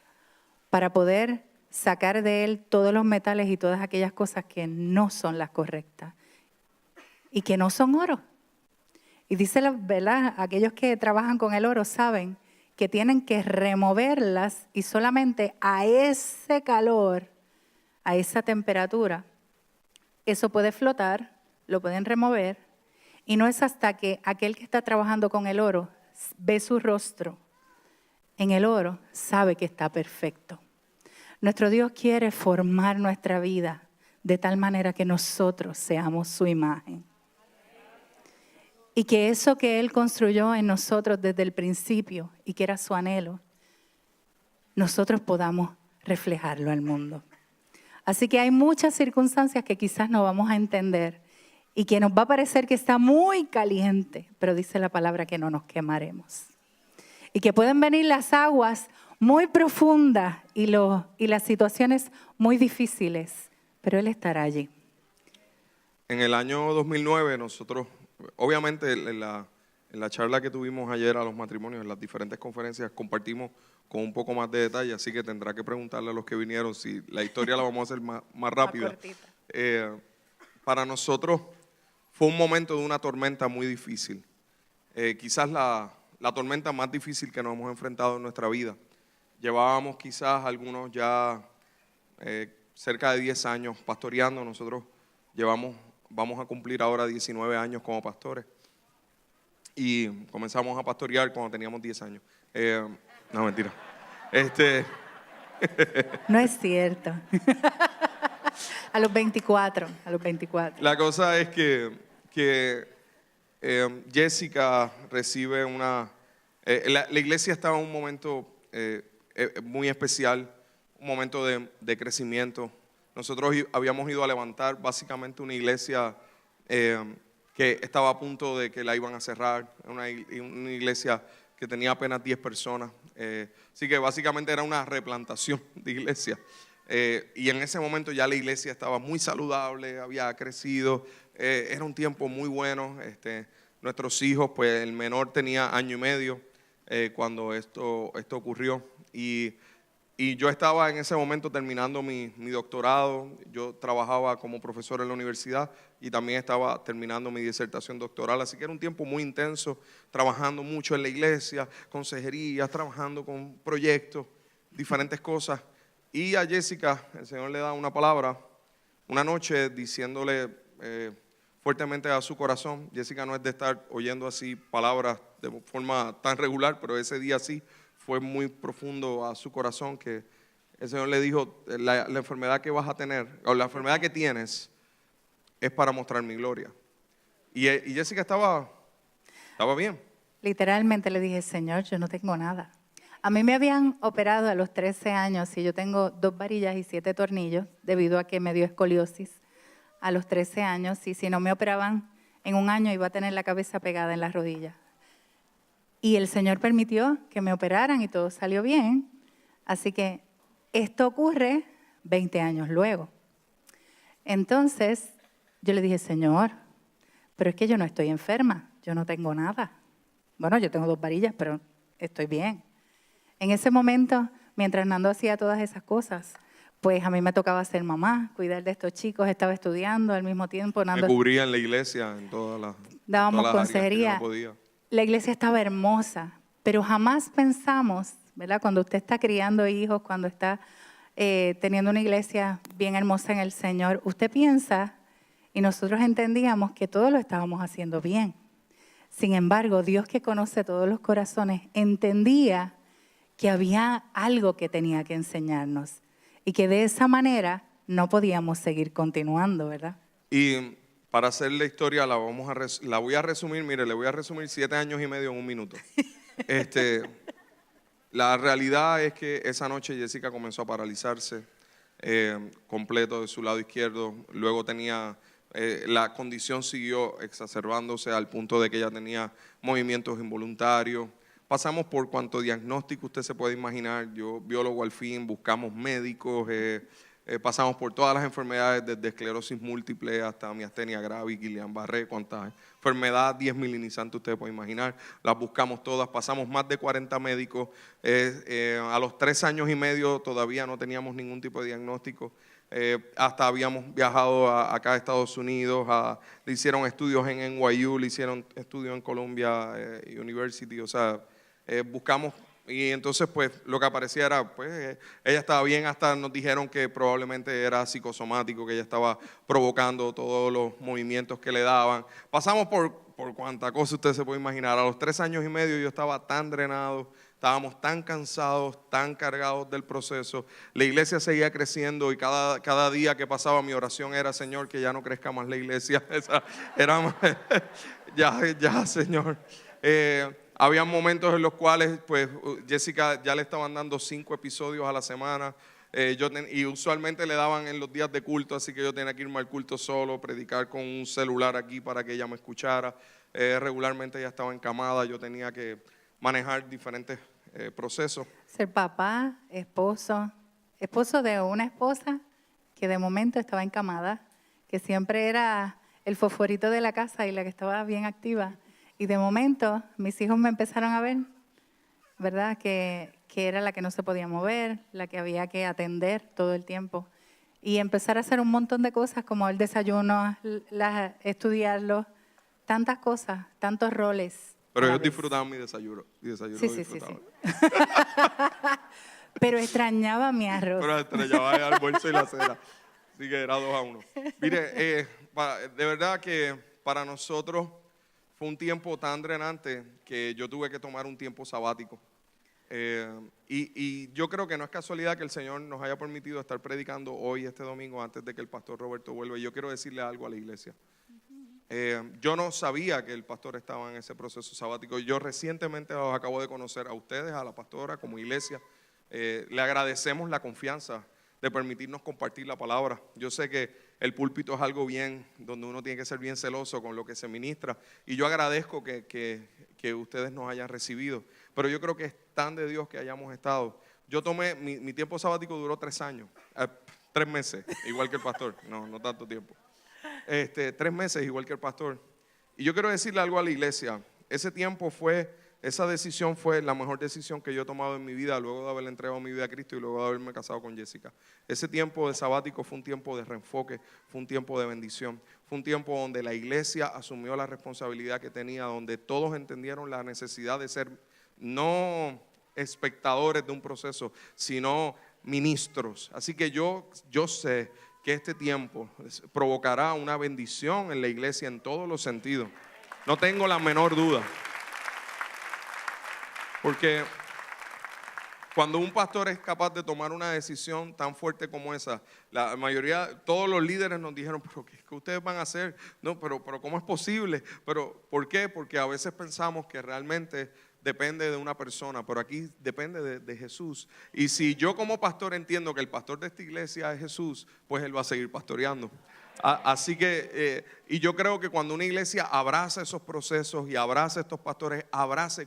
para poder sacar de él todos los metales y todas aquellas cosas que no son las correctas y que no son oro. Y dice, ¿verdad? Aquellos que trabajan con el oro saben que tienen que removerlas y solamente a ese calor, a esa temperatura, eso puede flotar, lo pueden remover. Y no es hasta que aquel que está trabajando con el oro ve su rostro en el oro, sabe que está perfecto. Nuestro Dios quiere formar nuestra vida de tal manera que nosotros seamos su imagen. Y que eso que Él construyó en nosotros desde el principio y que era su anhelo, nosotros podamos reflejarlo al mundo. Así que hay muchas circunstancias que quizás no vamos a entender y que nos va a parecer que está muy caliente, pero dice la palabra que no nos quemaremos. Y que pueden venir las aguas muy profundas y las situaciones muy difíciles, pero Él estará allí. En el año 2009 nosotros, obviamente en la charla que tuvimos ayer a los matrimonios, en las diferentes conferencias, compartimos con un poco más de detalle, así que tendrá que preguntarle a los que vinieron si la historia la vamos a hacer más rápida. Para nosotros fue un momento de una tormenta muy difícil, quizás la tormenta más difícil que nos hemos enfrentado en nuestra vida. Llevábamos quizás algunos ya cerca de 10 años pastoreando, nosotros vamos a cumplir ahora 19 años como pastores y comenzamos a pastorear cuando teníamos 10 años. No, mentira. No es cierto. A los 24. La cosa es que Jessica recibe la iglesia estaba en un momento muy especial, un momento de crecimiento. Nosotros habíamos ido a levantar básicamente una iglesia que estaba a punto de que la iban a cerrar, una iglesia que tenía apenas 10 personas. Así que básicamente era una replantación de iglesia. Y en ese momento ya la iglesia estaba muy saludable, había crecido, era un tiempo muy bueno. Nuestros hijos, pues el menor tenía 1 año y medio cuando esto ocurrió. Y Y yo estaba en ese momento terminando mi doctorado. Yo trabajaba como profesor en la universidad y también estaba terminando mi disertación doctoral. Así que era un tiempo muy intenso, trabajando mucho en la iglesia, consejerías, trabajando con proyectos, diferentes cosas. Y a Jessica, el Señor le da una palabra una noche diciéndole fuertemente a su corazón. Jessica no es de estar oyendo así palabras de forma tan regular, pero ese día sí fue muy profundo a su corazón, que el Señor le dijo: la enfermedad que vas a tener, o la enfermedad que tienes, es para mostrar mi gloria. Y Jessica estaba bien. Literalmente le dije: Señor, yo no tengo nada. A mí me habían operado a los 13 años y yo tengo 2 varillas y 7 tornillos debido a que me dio escoliosis a los 13 años, y si no me operaban en un año iba a tener la cabeza pegada en las rodillas. Y el Señor permitió que me operaran y todo salió bien. Así que esto ocurre 20 años luego. Entonces yo le dije: Señor, pero es que yo no estoy enferma, yo no tengo nada. Bueno, yo tengo 2 varillas, pero estoy bien. En ese momento, mientras Nando hacía todas esas cosas, pues a mí me tocaba ser mamá, cuidar de estos chicos, estaba estudiando al mismo tiempo. Me cubría en la iglesia, en todas las dábamos consejería. No podía. La iglesia estaba hermosa, pero jamás pensamos, ¿verdad? Cuando usted está criando hijos, cuando está teniendo una iglesia bien hermosa en el Señor, usted piensa, y nosotros entendíamos que todo lo estábamos haciendo bien. Sin embargo, Dios, que conoce todos los corazones, entendía que había algo que tenía que enseñarnos y que de esa manera no podíamos seguir continuando, ¿verdad? Y para hacer la historia la voy a resumir, mire, le voy a resumir 7 años y medio en un minuto. La realidad es que esa noche Jessica comenzó a paralizarse completo de su lado izquierdo. Luego la condición siguió exacerbándose al punto de que ella tenía movimientos involuntarios. Pasamos por cuanto diagnóstico usted se puede imaginar. Yo, biólogo al fin, buscamos médicos, pasamos por todas las enfermedades, desde esclerosis múltiple hasta miastenia gravis, Guillain-Barré, cuantas enfermedades 10 milinizantes usted puede imaginar, las buscamos todas, pasamos más de 40 médicos. A los 3 años y medio todavía no teníamos ningún tipo de diagnóstico. Hasta habíamos viajado acá a Estados Unidos, le hicieron estudios en NYU, le hicieron estudios en Columbia University, o sea, buscamos. Y entonces, pues, lo que aparecía era, pues, ella estaba bien, hasta nos dijeron que probablemente era psicosomático, que ella estaba provocando todos los movimientos que le daban. Pasamos por cuánta cosa usted se puede imaginar. A los 3 años y medio yo estaba tan drenado, estábamos tan cansados, tan cargados del proceso. La iglesia seguía creciendo y cada día que pasaba mi oración era: Señor, que ya no crezca más la iglesia. Ya, Señor. Había momentos en los cuales, pues, Jessica ya le estaban dando 5 episodios a la semana. Y usualmente le daban en los días de culto, así que yo tenía que irme al culto solo, predicar con un celular aquí para que ella me escuchara. Regularmente ella estaba encamada, yo tenía que manejar diferentes procesos. Ser papá, esposo de una esposa que de momento estaba encamada, que siempre era el fosforito de la casa y la que estaba bien activa. Y de momento mis hijos me empezaron a ver, ¿verdad? Que era la que no se podía mover, la que había que atender todo el tiempo. Y empezar a hacer un montón de cosas como el desayuno, estudiarlo, tantas cosas, tantos roles. Pero ellos disfrutaban mi desayuno. Sí. Pero extrañaba mi arroz. Pero extrañaba el almuerzo y la cena. Así que era 2-1. Mire, de verdad que para nosotros fue un tiempo tan drenante que yo tuve que tomar un tiempo sabático. Y yo creo que no es casualidad que el Señor nos haya permitido estar predicando hoy, este domingo, antes de que el pastor Roberto vuelva. Y yo quiero decirle algo a la iglesia. Yo no sabía que el pastor estaba en ese proceso sabático. Yo recientemente los acabo de conocer a ustedes, a la pastora, como iglesia. Le agradecemos la confianza de permitirnos compartir la palabra. Yo sé que el púlpito es algo bien, donde uno tiene que ser bien celoso con lo que se ministra. Y yo agradezco que ustedes nos hayan recibido. Pero yo creo que es tan de Dios que hayamos estado. Yo tomé, mi tiempo sabático duró 3 años, 3 meses, igual que el pastor. No tanto tiempo. 3 meses, igual que el pastor. Y yo quiero decirle algo a la iglesia. Ese tiempo fue esa decisión fue la mejor decisión que yo he tomado en mi vida luego de haber entregado mi vida a Cristo y luego de haberme casado con Jessica. Ese tiempo de sabático fue un tiempo de reenfoque, fue un tiempo de bendición, fue un tiempo donde la iglesia asumió la responsabilidad que tenía, donde todos entendieron la necesidad de ser no espectadores de un proceso, sino ministros. Así que yo sé que este tiempo provocará una bendición en la iglesia en todos los sentidos. No tengo la menor duda. Porque cuando un pastor es capaz de tomar una decisión tan fuerte como esa, la mayoría, todos los líderes nos dijeron, pero ¿qué ustedes van a hacer? No, pero ¿cómo es posible? Pero ¿por qué? Porque a veces pensamos que realmente depende de una persona, pero aquí depende de Jesús. Y si yo como pastor entiendo que el pastor de esta iglesia es Jesús, pues Él va a seguir pastoreando. Así que, y yo creo que cuando una iglesia abraza esos procesos y abraza a estos pastores,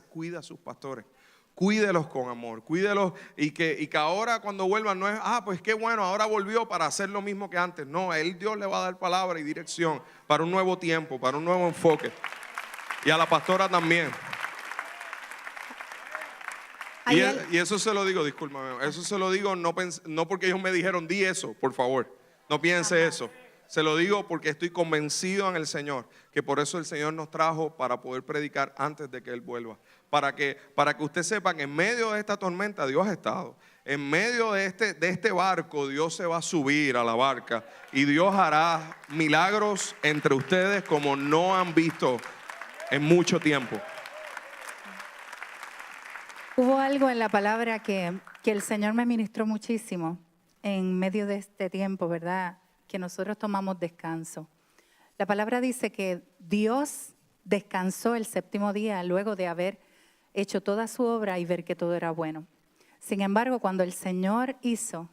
cuida a sus pastores. Cuídelos con amor, cuídelos y que ahora cuando vuelvan no es, pues qué bueno, ahora volvió para hacer lo mismo que antes. No, a él Dios le va a dar palabra y dirección para un nuevo tiempo, para un nuevo enfoque. Y a la pastora también. Y eso se lo digo, discúlpame, eso se lo digo no porque ellos me dijeron, di eso, por favor, no piense eso. Se lo digo porque estoy convencido en el Señor, que por eso el Señor nos trajo para poder predicar antes de que Él vuelva. Para que usted sepa que en medio de esta tormenta Dios ha estado. En medio de este barco Dios se va a subir a la barca y Dios hará milagros entre ustedes como no han visto en mucho tiempo. Hubo algo en la palabra que el Señor me ministró muchísimo en medio de este tiempo, ¿verdad? Que nosotros tomamos descanso. La palabra dice que Dios descansó el séptimo día luego de haber hecho toda su obra y ver que todo era bueno. Sin embargo, cuando el Señor hizo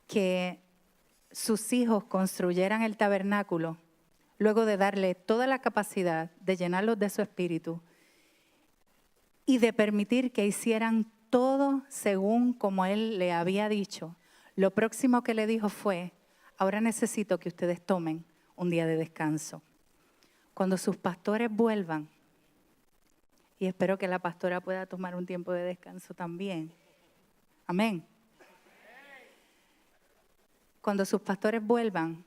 que sus hijos construyeran el tabernáculo, luego de darle toda la capacidad de llenarlos de su espíritu y de permitir que hicieran todo según como Él le había dicho, lo próximo que le dijo fue: ahora necesito que ustedes tomen un día de descanso. Cuando sus pastores vuelvan, y espero que la pastora pueda tomar un tiempo de descanso también. Amén. Cuando sus pastores vuelvan,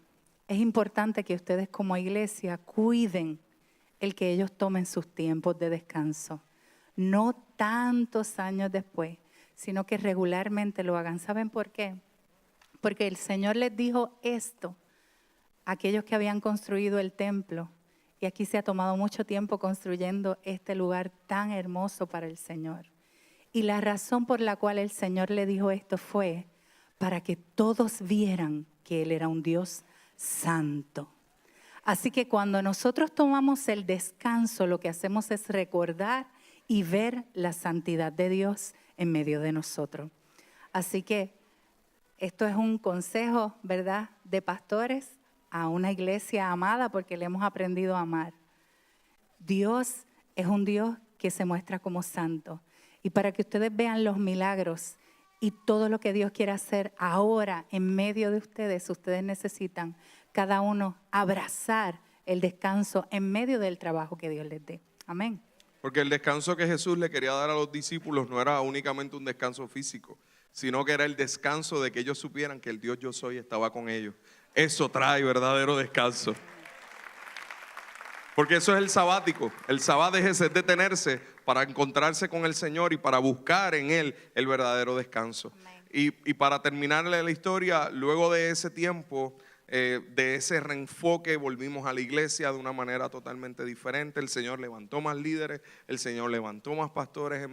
es importante que ustedes como iglesia cuiden el que ellos tomen sus tiempos de descanso. No tantos años después, sino que regularmente lo hagan. ¿Saben por qué? Porque el Señor les dijo esto a aquellos que habían construido el templo. Y aquí se ha tomado mucho tiempo construyendo este lugar tan hermoso para el Señor. Y la razón por la cual el Señor le dijo esto fue para que todos vieran que Él era un Dios santo. Así que cuando nosotros tomamos el descanso, lo que hacemos es recordar y ver la santidad de Dios en medio de nosotros. Así que esto es un consejo, ¿verdad?, de pastores a una iglesia amada, porque le hemos aprendido a amar. Dios es un Dios que se muestra como santo. Y para que ustedes vean los milagros y todo lo que Dios quiere hacer ahora en medio de ustedes, ustedes necesitan cada uno abrazar el descanso en medio del trabajo que Dios les dé. Amén. Porque el descanso que Jesús le quería dar a los discípulos no era únicamente un descanso físico, sino que era el descanso de que ellos supieran que el Dios Yo Soy estaba con ellos. Eso trae verdadero descanso. Porque eso es el sabático. El sabbat es ese detenerse para encontrarse con el Señor y para buscar en Él el verdadero descanso. Y para terminarle la historia, luego de ese tiempo, de ese reenfoque, volvimos a la iglesia de una manera totalmente diferente. El Señor levantó más líderes, el Señor levantó más pastores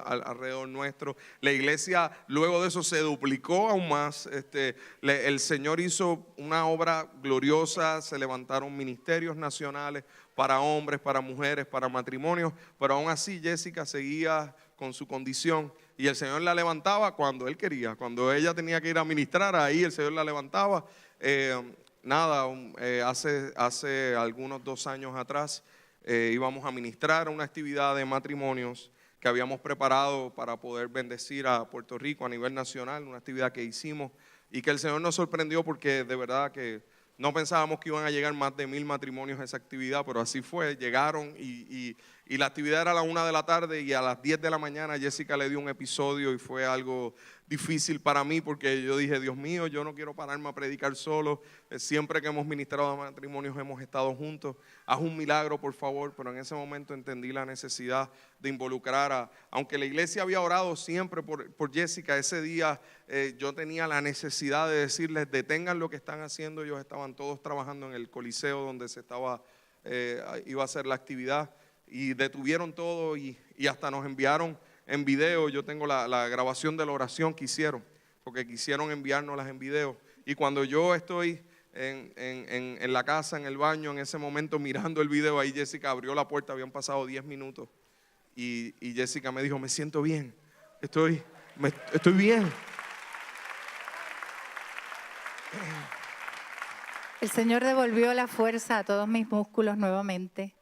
alrededor nuestro. La iglesia luego de eso se duplicó aún más. El Señor hizo una obra gloriosa, se levantaron ministerios nacionales para hombres, para mujeres, para matrimonios, pero aún así Jessica seguía con su condición y el Señor la levantaba cuando Él quería. Cuando ella tenía que ir a ministrar, ahí el Señor la levantaba. Hace algunos 2 años atrás íbamos a ministrar una actividad de matrimonios que habíamos preparado para poder bendecir a Puerto Rico a nivel nacional, una actividad que hicimos y que el Señor nos sorprendió porque de verdad que no pensábamos que iban a llegar más de 1000 matrimonios a esa actividad, pero así fue, llegaron y Y la actividad era a la 1 de la tarde y a las 10 de la mañana Jessica le dio un episodio y fue algo difícil para mí porque yo dije, Dios mío, yo no quiero pararme a predicar solo. Siempre que hemos ministrado matrimonios hemos estado juntos. Haz un milagro, por favor. Pero en ese momento entendí la necesidad de involucrar aunque la iglesia había orado siempre por Jessica, ese día yo tenía la necesidad de decirles, detengan lo que están haciendo. Ellos estaban todos trabajando en el coliseo donde iba a ser la actividad. Y detuvieron todo y hasta nos enviaron en video. Yo tengo la grabación de la oración que hicieron, porque quisieron enviárnoslas en video. Y cuando yo estoy en la casa, en el baño, en ese momento mirando el video, ahí Jessica abrió la puerta, habían pasado 10 minutos. Y Jessica me dijo, me siento bien, estoy bien. El Señor devolvió la fuerza a todos mis músculos nuevamente.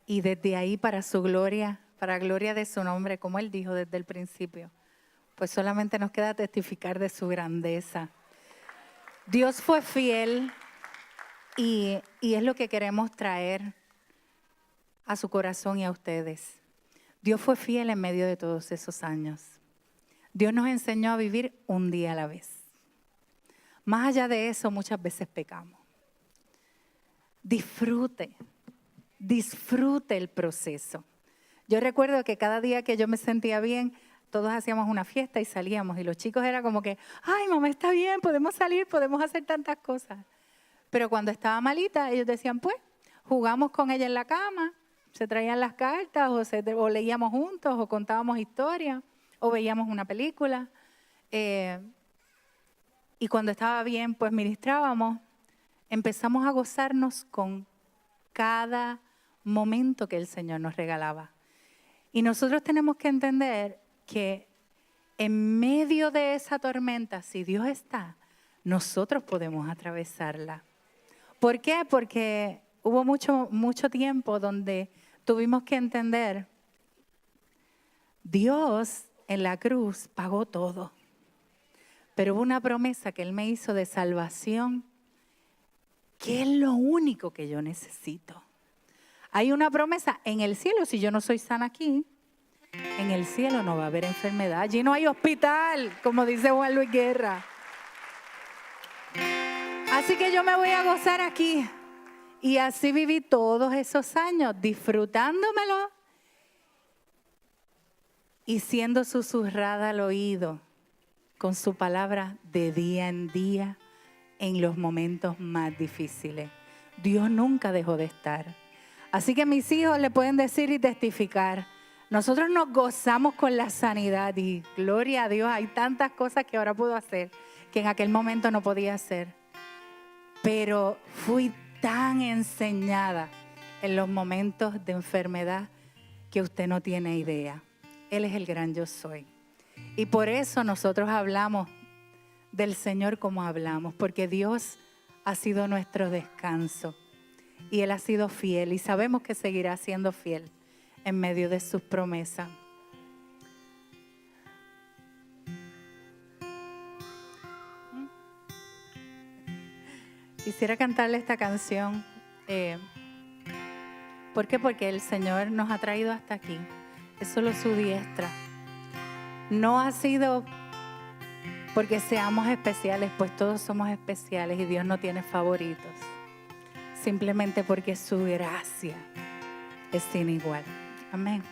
Y desde ahí para su gloria, para gloria de su nombre, como Él dijo desde el principio, pues solamente nos queda testificar de su grandeza. Dios fue fiel y es lo que queremos traer a su corazón y a ustedes. Dios fue fiel en medio de todos esos años. Dios nos enseñó a vivir un día a la vez. Más allá de eso, muchas veces pecamos. Disfrute el proceso. Yo recuerdo que cada día que yo me sentía bien, todos hacíamos una fiesta y salíamos. Y los chicos era como que, ay, mamá, está bien, podemos salir, podemos hacer tantas cosas. Pero cuando estaba malita, ellos decían, pues, jugamos con ella en la cama, se traían las cartas, o leíamos juntos, o contábamos historias, o veíamos una película. Y cuando estaba bien, pues ministrábamos. Empezamos a gozarnos con cada momento que el Señor nos regalaba. Y nosotros tenemos que entender que en medio de esa tormenta, si Dios está, nosotros podemos atravesarla. ¿Por qué? Porque hubo mucho tiempo donde tuvimos que entender, Dios en la cruz pagó todo. Pero hubo una promesa que Él me hizo de salvación, que es lo único que yo necesito. Hay una promesa en el cielo, si yo no soy sana aquí, en el cielo no va a haber enfermedad. Allí no hay hospital, como dice Juan Luis Guerra. Así que yo me voy a gozar aquí. Y así viví todos esos años, disfrutándomelo y siendo susurrada al oído con su palabra de día en día en los momentos más difíciles. Dios nunca dejó de estar. Así que mis hijos le pueden decir y testificar, nosotros nos gozamos con la sanidad y gloria a Dios, hay tantas cosas que ahora puedo hacer que en aquel momento no podía hacer. Pero fui tan enseñada en los momentos de enfermedad que usted no tiene idea. Él es el gran yo soy. Y por eso nosotros hablamos del Señor como hablamos, porque Dios ha sido nuestro descanso. Y Él ha sido fiel y sabemos que seguirá siendo fiel en medio de sus promesas. Quisiera cantarle esta canción. ¿Por qué? Porque el Señor nos ha traído hasta aquí. Es solo su diestra. No ha sido porque seamos especiales, pues todos somos especiales y Dios no tiene favoritos. Simplemente porque su gracia es sin igual. Amén.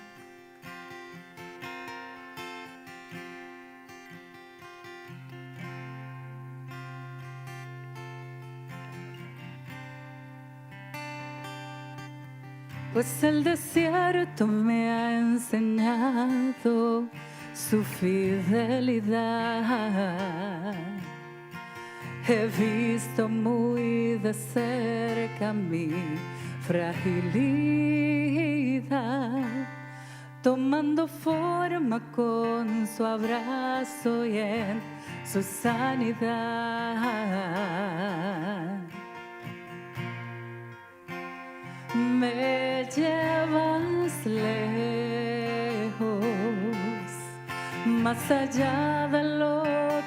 Pues el desierto me ha enseñado su fidelidad. He visto muy de cerca mi fragilidad, tomando forma con su abrazo y en su sanidad. Me llevas lejos, más allá de lo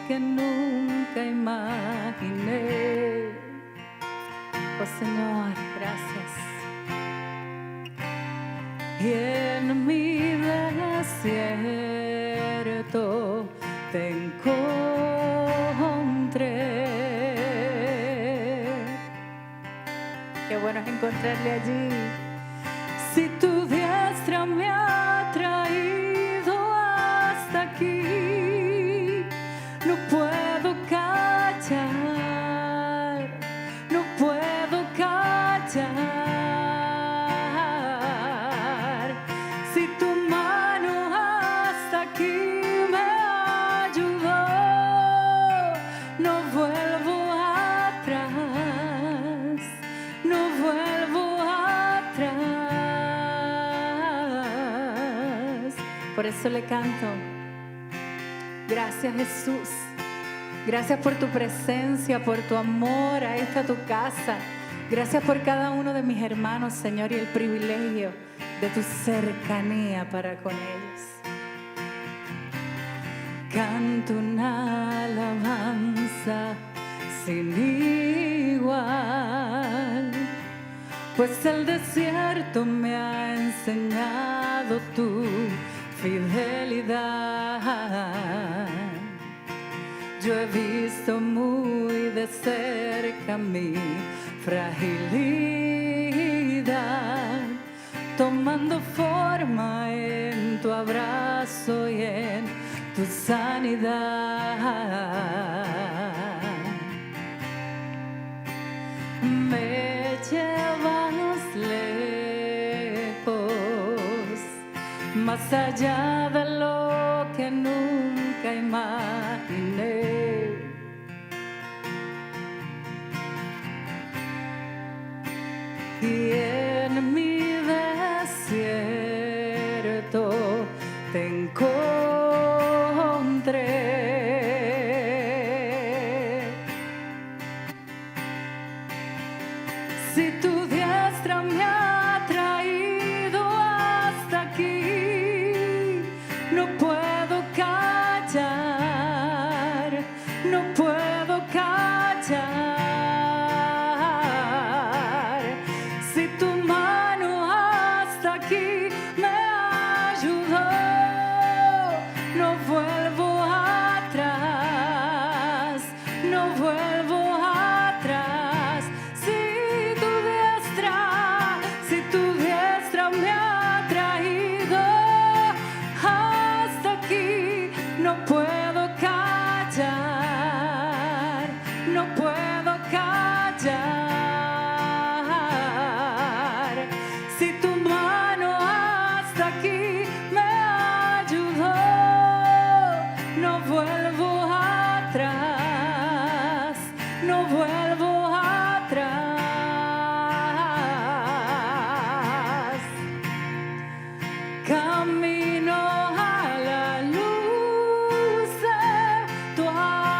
que nunca imaginé. Oh Señor, gracias. y en mi desierto te encontré. Qué bueno es encontrarle allí. Si tu diestra me ha traído hasta aquí, no puedo callar, no puedo callar. Si tu mano hasta aquí me ayudó, no vuelvo atrás, no vuelvo atrás. Por eso le canto. Gracias, Jesús. Gracias por tu presencia, por tu amor a esta tu casa. Gracias por cada uno de mis hermanos, Señor, y el privilegio de tu cercanía para con ellos. Canto una alabanza sin igual, pues el desierto me ha enseñado tu fidelidad. Yo he visto muy de cerca mi fragilidad, tomando forma en tu abrazo y en tu sanidad. Me llevas lejos, más allá de lo que nunca imaginé. Y en mi desierto te encontré. Si tu diestra me ha traído hasta aquí, no puedo callar, no puedo callar. Si tu mano hasta aquí me ayudó, no vuelvo atrás, no vuelvo atrás. Si tu diestra me ha traído hasta aquí, no puedo callar, no puedo callar. Si tu mano hasta aquí me ayudó, no vuelvo atrás, no vuelvo atrás. Camino a la luz de tu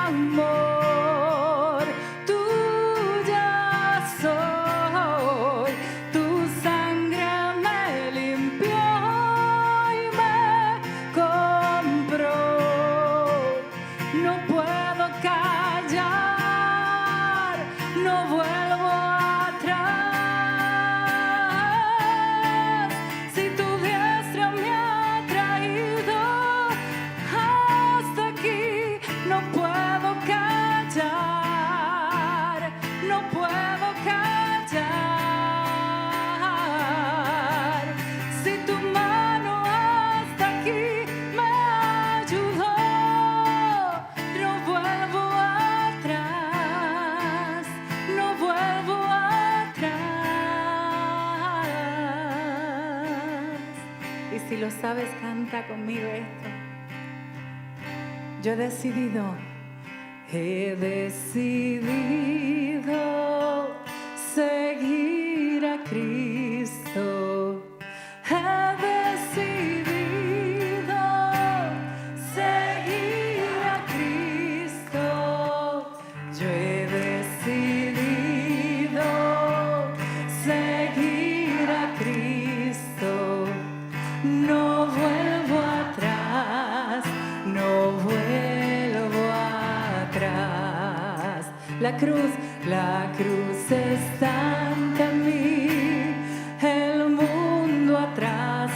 amor, tuya soy, tu sangre me limpió y me compró. No puedo callar, no vuelvo atrás. Si tu diestra me ha traído hasta aquí, no puedo callar, no puedo callar. Si tu mano hasta aquí me ayudó, no vuelvo atrás, no vuelvo atrás. Y si lo sabes, canta conmigo esto. Yo he decidido seguir a Cristo. He decidido seguir a Cristo. Yo he decidido seguir a Cristo. No vuelvo atrás, no vuelvo atrás. La cruz está ante mí, el mundo atrás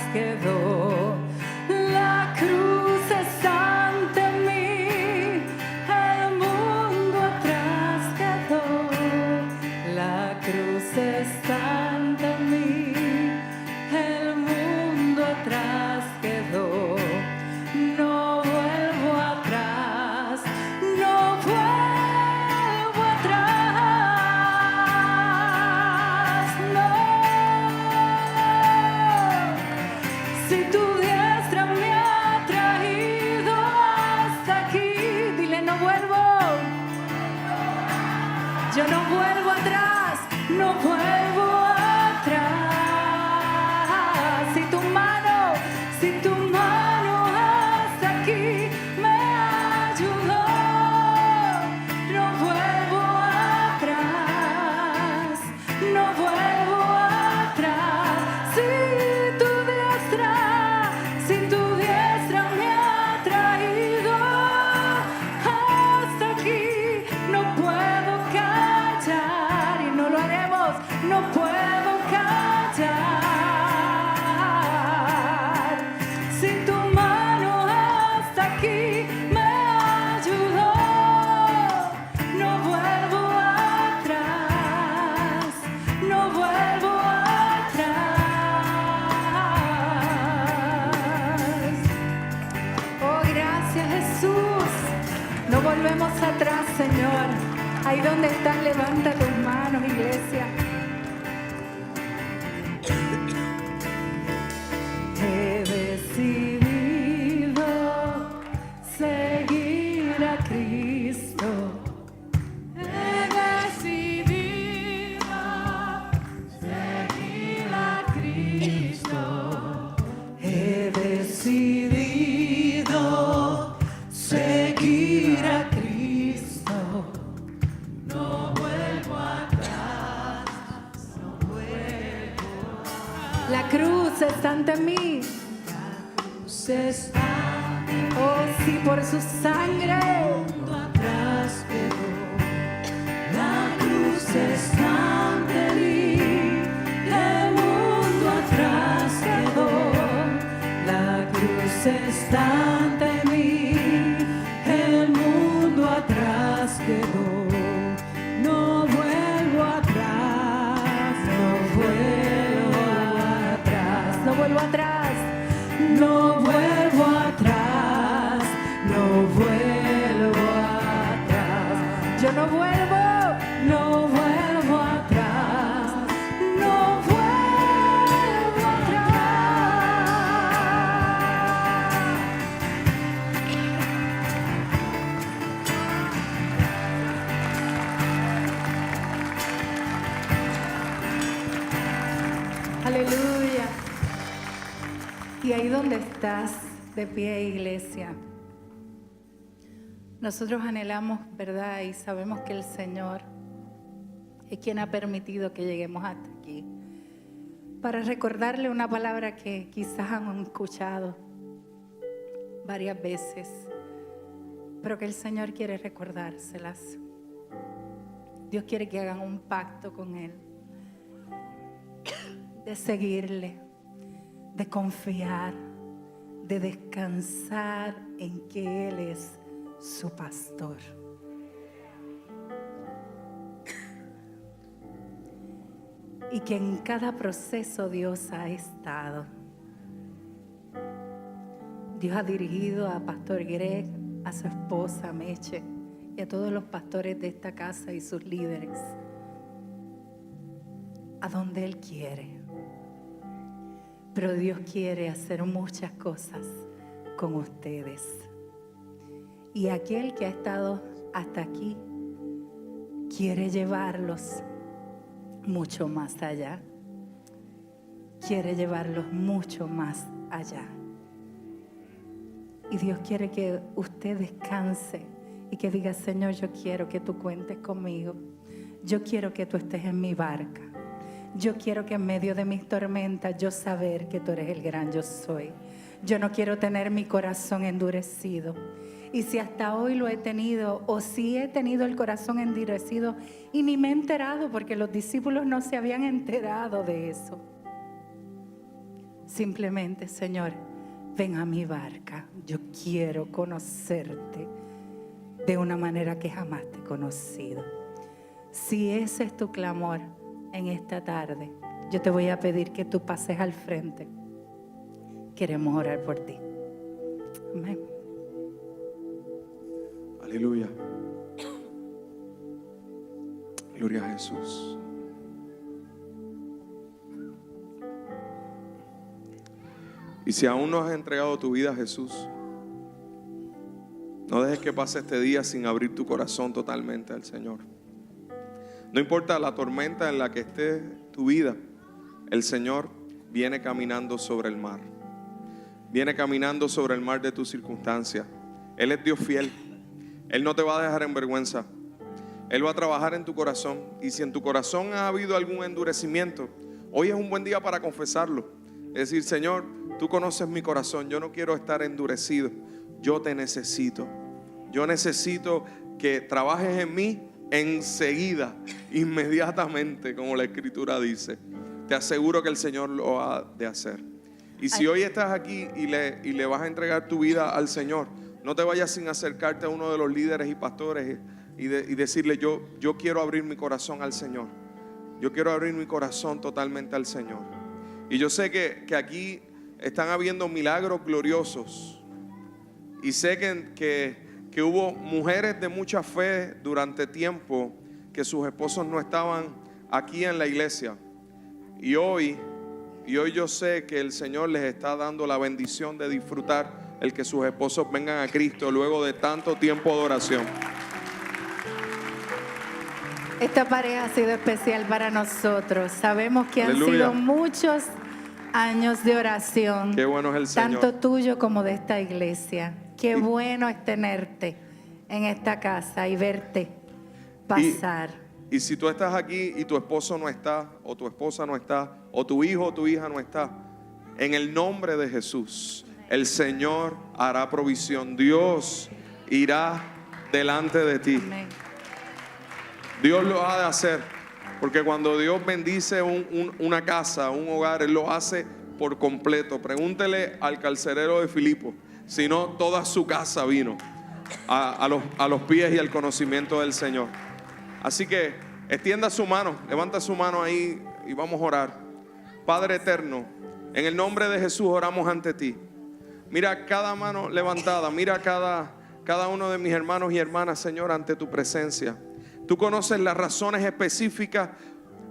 volvemos atrás, Señor. Ahí donde estás, levanta tus manos, iglesia. He decidido seguir a Cristo. He decidido seguir a Cristo. He decidido seguir a Cristo. No vuelvo atrás, no vuelvo atrás. La cruz está ante mí. La cruz está ante mí. Oh, sí, por su sangre. Atrás quedó. La cruz está ante mí. El mundo atrás quedó. La cruz está ante mí. El mundo atrás quedó. No vuelvo atrás, no vuelvo atrás, no vuelvo atrás, no vuelvo atrás, no vuelvo atrás. Yo no vuelvo, no vuelvo atrás, no vuelvo atrás. Aleluya. Y ahí donde estás, de pie, iglesia, nosotros anhelamos, ¿verdad? Y sabemos que el Señor es quien ha permitido que lleguemos hasta aquí, para recordarle una palabra que quizás han escuchado varias veces, pero que el Señor quiere recordárselas. Dios quiere que hagan un pacto con Él, de seguirle, de confiar, de descansar en que Él es su pastor. Y que en cada proceso Dios ha estado. Dios ha dirigido a Pastor Greg, a su esposa Meche y a todos los pastores de esta casa y sus líderes a donde Él quiere. Pero Dios quiere hacer muchas cosas con ustedes. Y aquel que ha estado hasta aquí quiere llevarlos mucho más allá. Quiere llevarlos mucho más allá. Y Dios quiere que usted descanse y que diga: Señor, yo quiero que tú cuentes conmigo. Yo quiero que tú estés en mi barca. Yo quiero que en medio de mis tormentas yo saber que tú eres el gran yo soy. Yo no quiero tener mi corazón endurecido. Y si hasta hoy lo he tenido, o si he tenido el corazón endurecido y ni me he enterado, porque los discípulos no se habían enterado de eso. Simplemente, Señor, ven a mi barca. Yo quiero conocerte de una manera que jamás te he conocido. Si ese es tu clamor en esta tarde, yo te voy a pedir que tú pases al frente. Queremos orar por ti. Amén. Aleluya. Gloria a Jesús. Y si aún no has entregado tu vida a Jesús, no dejes que pase este día sin abrir tu corazón totalmente al Señor. No importa la tormenta en la que esté tu vida, el Señor viene caminando sobre el mar. Viene caminando sobre el mar de tus circunstancias. Él es Dios fiel. Él no te va a dejar en vergüenza. Él va a trabajar en tu corazón. Y si en tu corazón ha habido algún endurecimiento, hoy es un buen día para confesarlo. Es decir: Señor, tú conoces mi corazón. Yo no quiero estar endurecido. Yo te necesito. Yo necesito que trabajes en mí enseguida, inmediatamente, como la Escritura dice. Te aseguro que el Señor lo ha de hacer. Y si hoy estás aquí y le vas a entregar tu vida al Señor, no te vayas sin acercarte a uno de los líderes y pastores y decirle: yo quiero abrir mi corazón al Señor. Yo quiero abrir mi corazón totalmente al Señor. Y yo sé que aquí están habiendo milagros gloriosos. Y sé que que hubo mujeres de mucha fe durante tiempo que sus esposos no estaban aquí en la iglesia. Y hoy yo sé que el Señor les está dando la bendición de disfrutar el que sus esposos vengan a Cristo luego de tanto tiempo de oración. Esta pareja ha sido especial para nosotros. Sabemos que Aleluya. han sido muchos años de oración. Qué bueno es el Señor. Tanto tuyo como de esta iglesia. Qué bueno es tenerte en esta casa y verte pasar. Y si tú estás aquí y tu esposo no está, o tu esposa no está, o tu hijo o tu hija no está, en el nombre de Jesús, el Señor hará provisión. Dios irá delante de ti. Amén. Dios lo ha de hacer, porque cuando Dios bendice una casa, un hogar, Él lo hace por completo. Pregúntele al carcelero de Filipo, si no toda su casa vino a los pies y al conocimiento del Señor. Así que extienda su mano, levanta su mano ahí y vamos a orar. Padre eterno, en el nombre de Jesús oramos ante ti. Mira cada mano levantada, mira cada uno de mis hermanos y hermanas, Señor, ante tu presencia. Tú conoces las razones específicas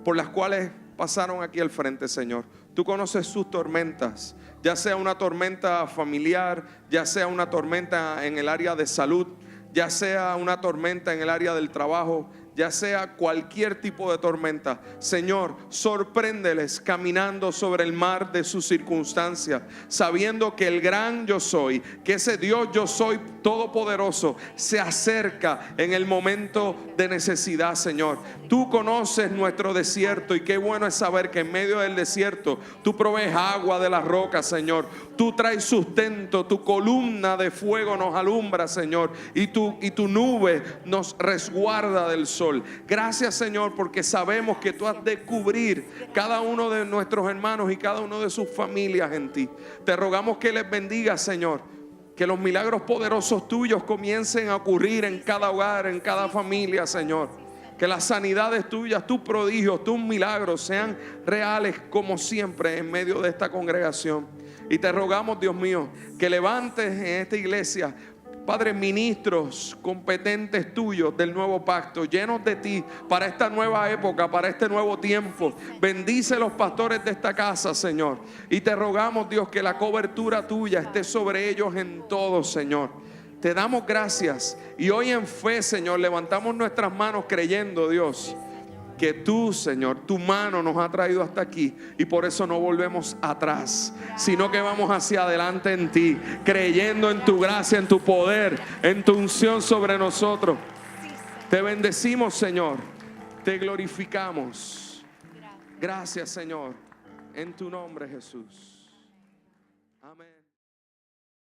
por las cuales pasaron aquí al frente, Señor. Tú conoces sus tormentas, ya sea una tormenta familiar, ya sea una tormenta en el área de salud, ya sea una tormenta en el área del trabajo, ya sea cualquier tipo de tormenta. Señor, sorpréndeles caminando sobre el mar de sus circunstancias, sabiendo que el gran yo soy, que ese Dios yo soy todopoderoso, se acerca en el momento de necesidad, Señor. Tú conoces nuestro desierto y qué bueno es saber que en medio del desierto tú provees agua de las rocas, Señor. Tú traes sustento, tu columna de fuego nos alumbra, Señor, y tu nube nos resguarda del sol. Gracias, Señor, porque sabemos que tú has de cubrir cada uno de nuestros hermanos y cada uno de sus familias en ti. Te rogamos que les bendiga, Señor, que los milagros poderosos tuyos comiencen a ocurrir en cada hogar, en cada familia, Señor. Que las sanidades tuyas, tus prodigios, tus milagros sean reales como siempre en medio de esta congregación. Y te rogamos, Dios mío, que levantes en esta iglesia, Padre, ministros competentes tuyos del nuevo pacto, llenos de ti para esta nueva época, para este nuevo tiempo. Bendice los pastores de esta casa, Señor. Y te rogamos, Dios, que la cobertura tuya esté sobre ellos en todo, Señor. Te damos gracias. Y hoy en fe, Señor, levantamos nuestras manos creyendo, Dios, que tú, Señor, tu mano nos ha traído hasta aquí y por eso no volvemos atrás, sino que vamos hacia adelante en ti, creyendo en tu gracia, en tu poder, en tu unción sobre nosotros. Te bendecimos, Señor, te glorificamos. Gracias, Señor, en tu nombre, Jesús. Amén.